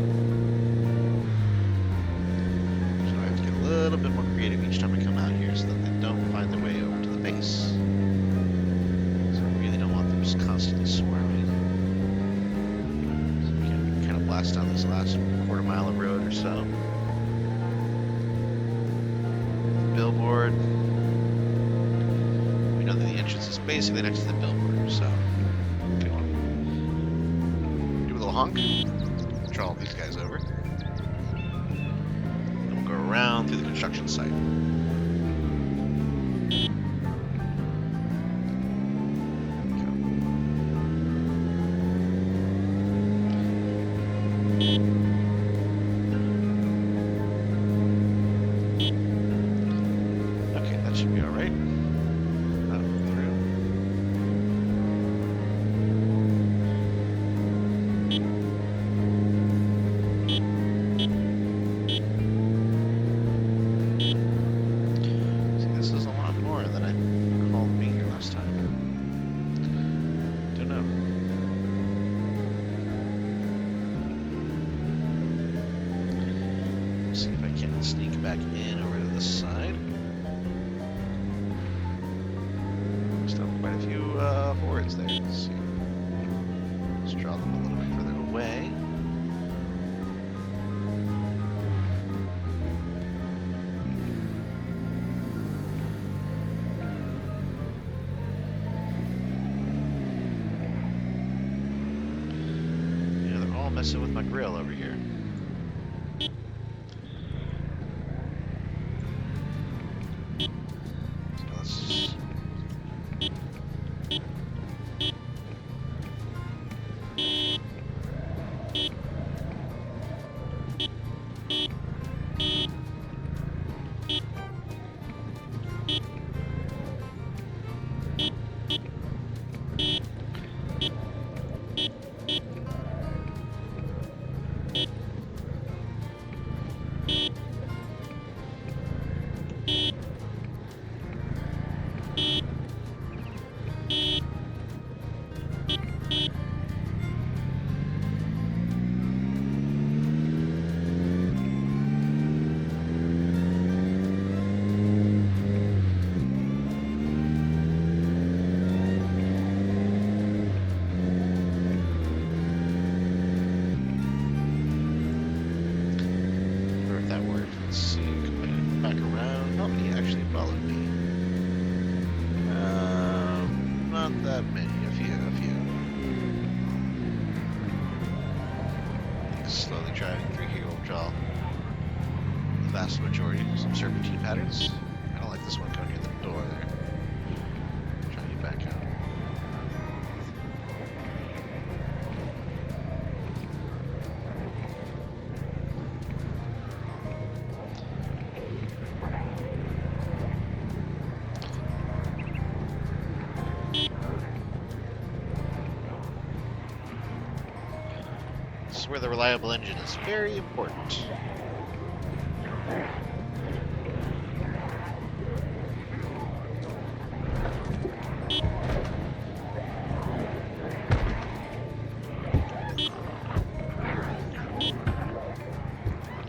So I have to get a little bit more creative each time I come out here so that they don't find their way over to the base. So I really don't want them just constantly swarming. So we can kind of blast down this last quarter mile of road or so. Billboard. We know that the entrance is basically next to the billboard, so come on. Do a little honk. Draw all these guys over. Then we'll go around through the construction site. Okay, that should be all right. See if I can sneak back in over to this side. Still quite a few boards there. Let's see. Let's draw them a little bit further away. Yeah, they're all messing with my grill over here. Slowly driving through here will draw the vast majority of some serpentine patterns. I don't like this one going near the door there. Try to get back out. This is where the reliable engine is very important.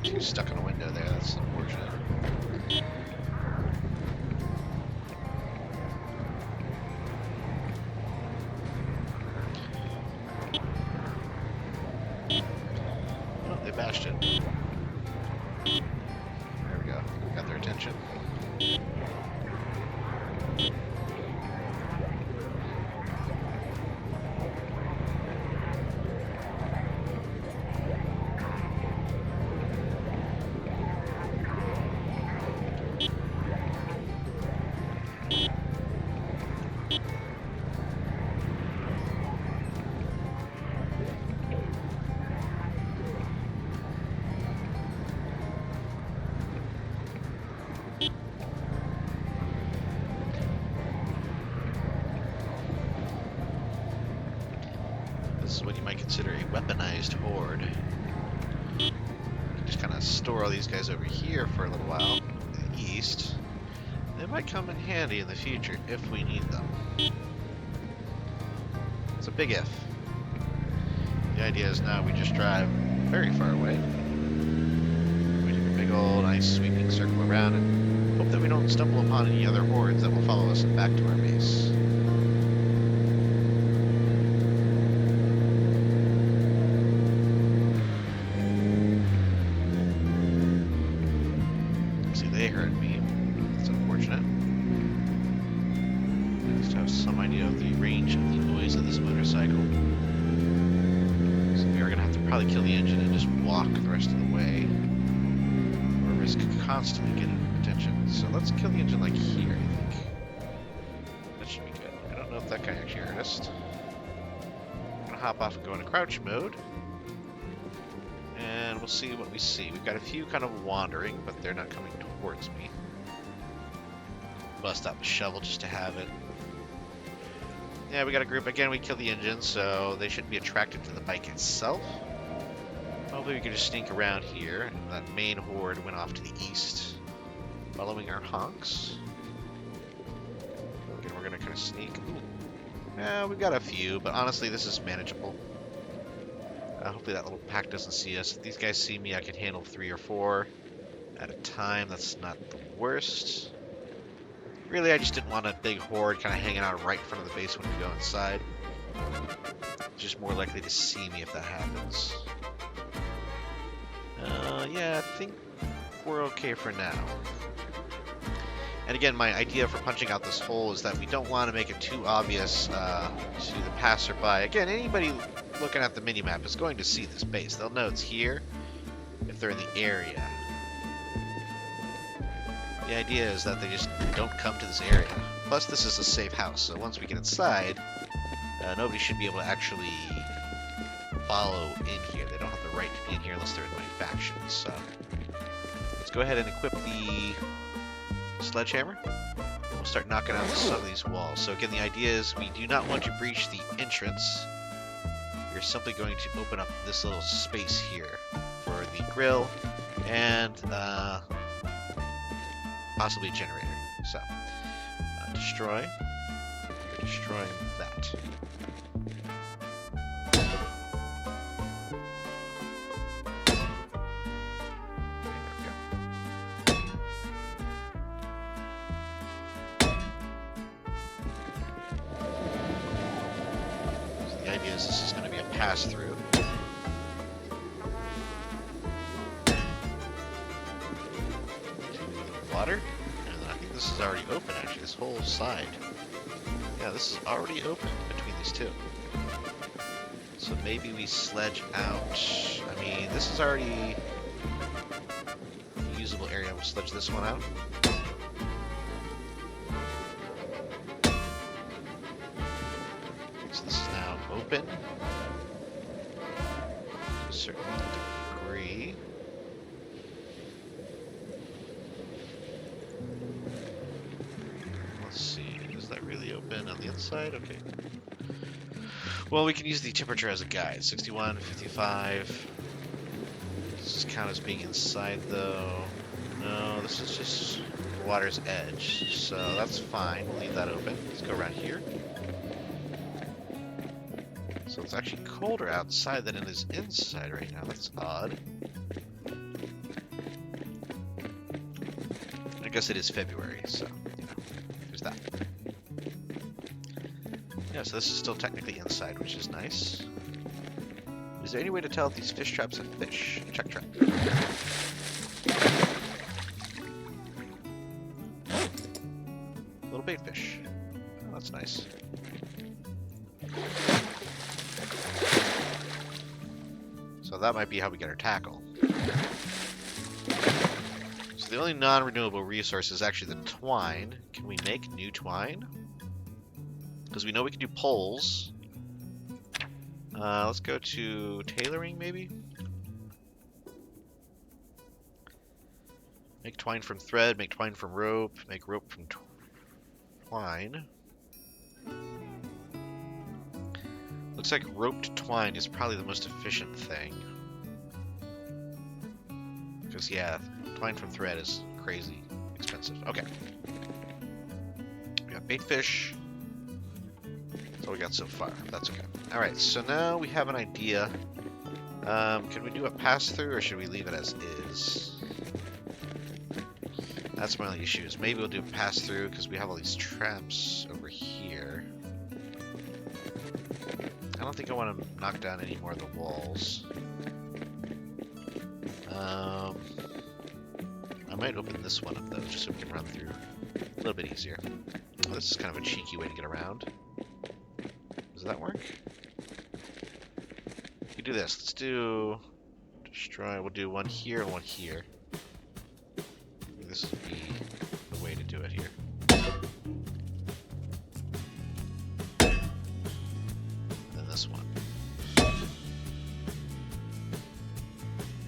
Too stuck in a window there, that's unfortunate. They bashed it. There we go. Got their attention. This is what you might consider a weaponized horde. You can just kind of store all these guys over here for a little while, to the east. They might come in handy in the future if we need them. That's a big if. The idea is now we just drive very far away. We take a big old nice sweeping circle around and hope that we don't stumble upon any other hordes that will follow us back to our base. See, they heard me. That's unfortunate. I just have some idea of the range of the noise of this motorcycle. So we are going to have to probably kill the engine and just walk the rest of the way. Or risk constantly getting attention. So let's kill the engine like here, I think. That should be good. I don't know if that guy actually heard us. I'm going to hop off and go into crouch mode. And we'll see what we see. We've got a few kind of wandering, but they're not coming towards me. Bust out the shovel just to have it. Yeah, we got a group. Again, we killed the engine, so they shouldn't be attracted to the bike itself. Hopefully we can just sneak around here. And that main horde went off to the east, following our honks. Again, we're going to kind of sneak. Ooh. Yeah, we've got a few, but honestly, this is manageable. Hopefully that little pack doesn't see us. If these guys see me, I can handle 3 or 4 at a time. That's not the worst. Really, I just didn't want a big horde kind of hanging out right in front of the base when we go inside. Just more likely to see me if that happens. Yeah, I think we're okay for now. And again, my idea for punching out this hole is that we don't want to make it too obvious to the passerby. Again, anybody looking at the minimap is going to see this base. They'll know it's here if they're in the area. The idea is that they just don't come to this area. Plus, this is a safe house, so once we get inside, nobody should be able to actually follow in here. They don't have the right to be in here unless they're in my faction. So let's go ahead and equip the sledgehammer. We'll start knocking out some of these walls. So again, the idea is we do not want to breach the entrance. We're simply going to open up this little space here for the grill and possibly a generator. So destroy. We're destroying that. This is going to be a pass-through. Water. And then I think this is already open, actually, this whole side. Yeah, this is already open between these two. So maybe we sledge out. I mean, this is already a usable area. We'll sledge this one out. So this is now open to a certain degree. Let's see, is that really open on the inside? Okay. Well, we can use the temperature as a guide. 61, 55. Does this count as being inside, though? No, this is just water's edge, so that's fine. We'll leave that open. Let's go around here. So it's actually colder outside than it is inside right now. That's odd. I guess it is February, so, you know, there's that. Yeah, so this is still technically inside, which is nice. Is there any way to tell if these fish traps have fish? Check trap. Little bait fish. Oh, that's nice. So that might be how we get our tackle. So the only non-renewable resource is actually the twine. Can we make new twine? Because we know we can do poles. Let's go to tailoring, maybe? Make twine from thread, make twine from rope, make rope from twine. Looks like roped twine is probably the most efficient thing. Because, yeah, twine from thread is crazy expensive. Okay. We got bait fish. what we got so far. That's okay. Alright, so now we have an idea. Can we do a pass-through, or should we leave it as is? That's my only issue, is maybe we'll do a pass-through, because we have all these traps over here. I don't think I want to knock down any more of the walls. I might open this one up, though, just so we can run through a little bit easier. Oh, this is kind of a cheeky way to get around. Does that work? We do this. Let's do destroy. We'll do one here and one here. I think this would be the way to do it here. And then this one.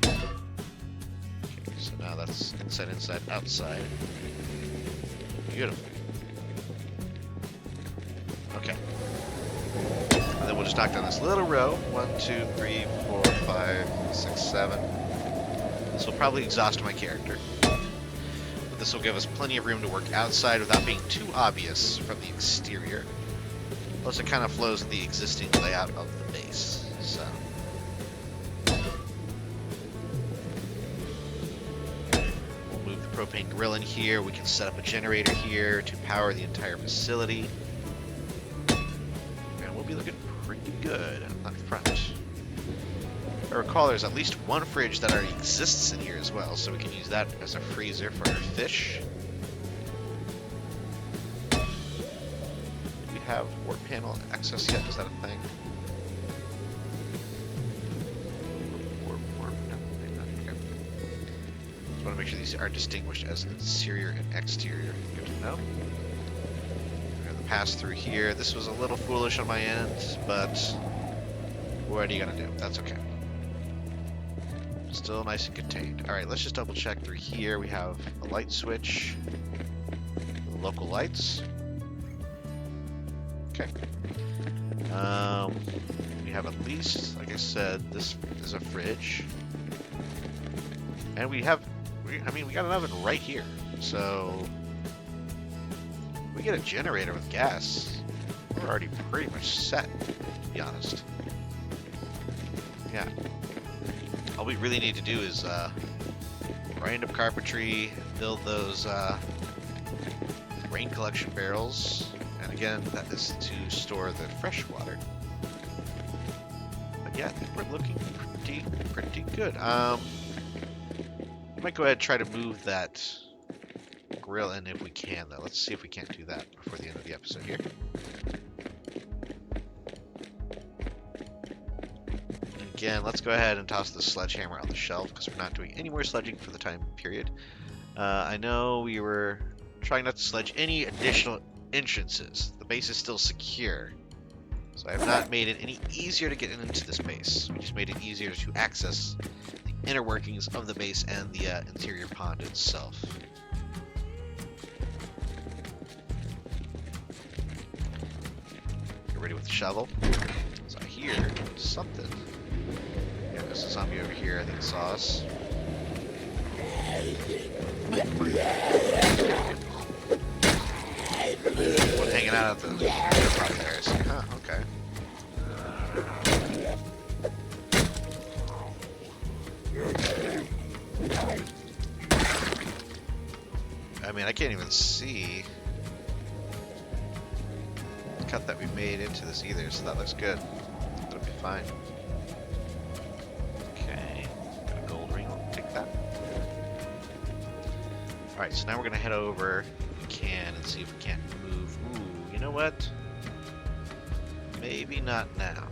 Okay, so now that's inside, inside, outside. Beautiful. Okay. And then we'll just knock down this little row. 1, 2, 3, 4, 5, 6, 7. This will probably exhaust my character. But this will give us plenty of room to work outside without being too obvious from the exterior. Plus it kind of flows with the existing layout of the base. So we'll move the propane grill in here. We can set up a generator here to power the entire facility. Be looking pretty good on front. I recall there's at least one fridge that already exists in here as well, so we can use that as a freezer for our fish. Do we have warp panel access yet? Is that a thing? Warp, no, maybe not. Okay. Just want to make sure these are distinguished as interior and exterior. Good to know. Pass through here. This was a little foolish on my end, but what are you gonna do? That's okay. Still nice and contained. Alright, let's just double check through here. We have a light switch, local lights. Okay. We have at least, like I said, this is a fridge. And we have, I mean, we got an oven right here. So we get a generator with gas, we're already pretty much set, to be honest. Yeah. All we really need to do is grind up carpentry, build those rain collection barrels, and again, that is to store the fresh water. But yeah, I think we're looking pretty good. I might go ahead and try to move that grill in if we can, though. Let's see if we can't do that before the end of the episode here. And again, let's go ahead and toss the sledgehammer on the shelf because we're not doing any more sledging for the time period. I know we were trying not to sledge any additional entrances. The base is still secure, so I have not made it any easier to get into this base. We just made it easier to access the inner workings of the base and the interior pond itself. Ready with the shovel. So I hear something. Yeah, there's a zombie over here. I think it saw us. One hanging out at the probably there. I see. Huh, okay. I mean, I can't even see cut that we made into this either, so that looks good. That'll be fine. Okay, got a gold ring, I'll take that. Alright, so now we're gonna head over, if we can, and see if we can't move. Ooh, you know what? Maybe not now.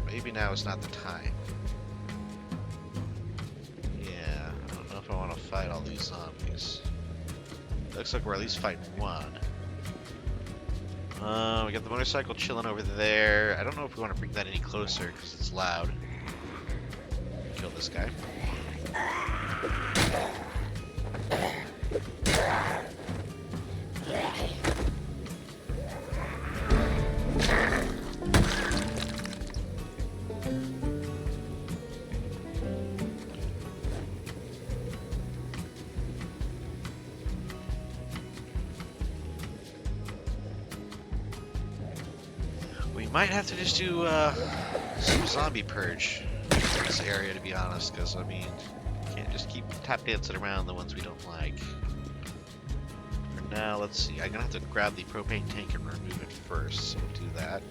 Maybe now is not the time. Yeah, I don't know if I want to fight all these zombies. Looks like we're at least fighting one. We got the motorcycle chilling over there. I don't know if we want to bring that any closer because it's loud. Kill this guy. Might have to just do some zombie purge in this area, to be honest, because, I mean, can't just keep tap dancing around the ones we don't like. For now, let's see. I'm gonna have to grab the propane tank and remove it first, so we'll do that.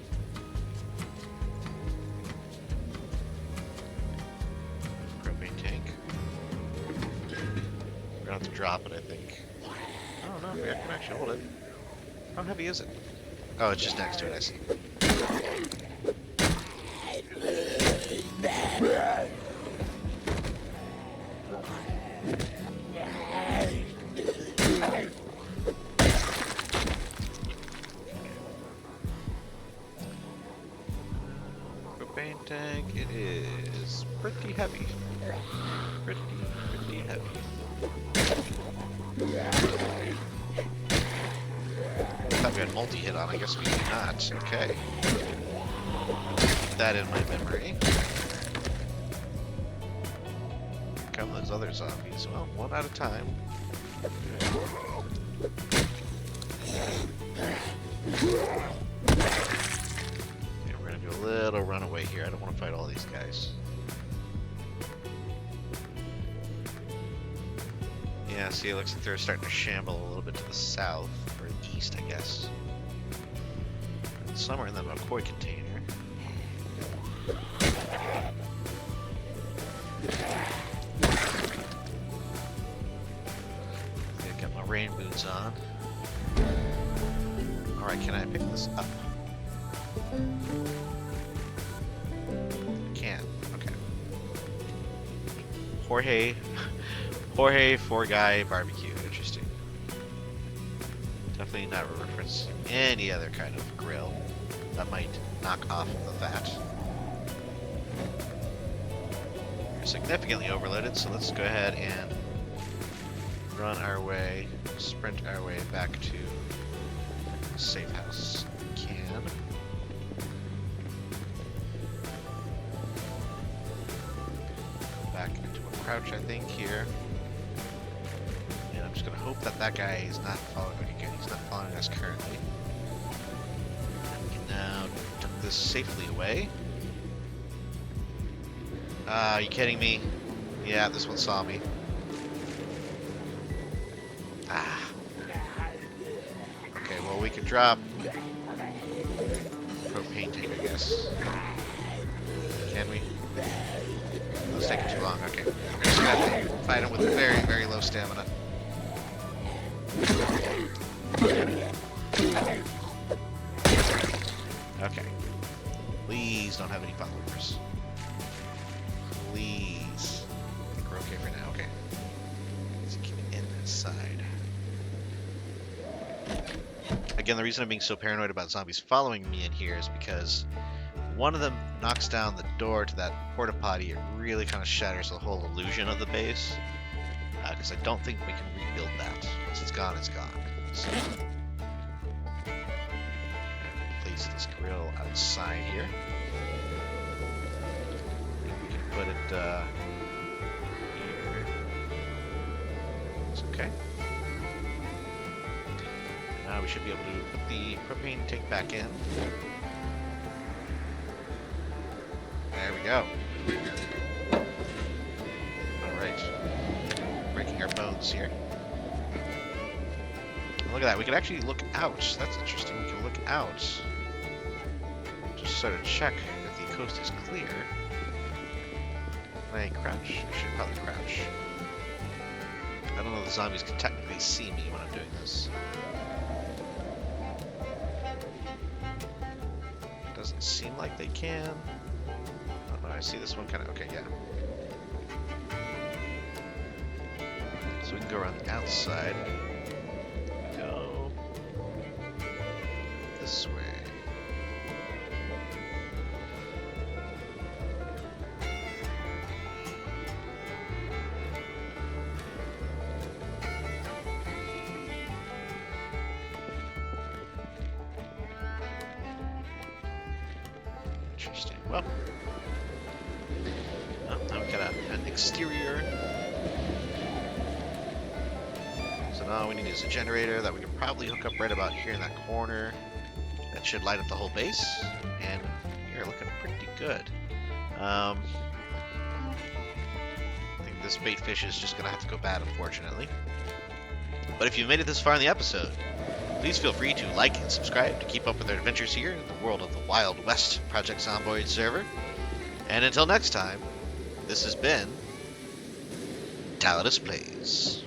Propane tank. We're gonna have to drop it, I think. Oh no, I can actually hold it. How heavy is it? Oh, it's just next to it, I see. Propane tank, it is pretty heavy. Pretty heavy. I thought we had multi-hit on, I guess we do not. Okay. Keep that in my memory. Come those other zombies. Well, one at a time. Okay, we're gonna do a little runaway here. I don't want to fight all these guys. Yeah, see, it looks like they're starting to shamble a little bit to the south, or east, I guess. And somewhere in the McCoy container. I've got my rain boots on. Alright, can I pick this up? Can. Okay. Jorge Four Guy Barbecue. Interesting. Definitely not referencing any other kind of grill that might knock off of that. We're significantly overloaded, so let's go ahead and run our way, sprint our way back to the safe house. We can. Back into a crouch, I think, here. And I'm just gonna hope that that guy is not following. Okay, he's not following us currently. We can now tuck this safely away. Are you kidding me? Yeah, this one saw me. Ah. Okay, well, we can drop propane tank, I guess. Can we? Oh, it's taking too long. Okay. We're just gonna have to fight him with very, very low stamina. Okay. Please don't have any followers. Please. I think we're okay for now. Okay. Let's keep it in that side. Again, the reason I'm being so paranoid about zombies following me in here is because one of them knocks down the door to that porta potty. It really kind of shatters the whole illusion of the base. Because I don't think we can rebuild that. Once it's gone, it's gone. So, place this grill outside here. We can put it here. It's okay. And now we should be able to put the propane tank back in. There we go. Alright. Breaking our bones here. Look at that, we can actually look out. That's interesting. We can look out. Just sort of check if the coast is clear. Can I crouch? I should probably crouch. I don't know if the zombies can technically see me when I'm doing this. Doesn't seem like they can. Oh no, I see this one kind of... Okay, yeah. So we can go around the outside. Go this way. Interesting. Well, now we got an exterior. So now all we need is a generator that we can probably hook up right about here in that corner. That should light up the whole base, and you're looking pretty good. I think this bait fish is just going to have to go bad, unfortunately. But if you've made it this far in the episode, please feel free to like and subscribe to keep up with our adventures here in the world of the Wild West Project Zomboid server. And until next time, this has been Tallidus Plays.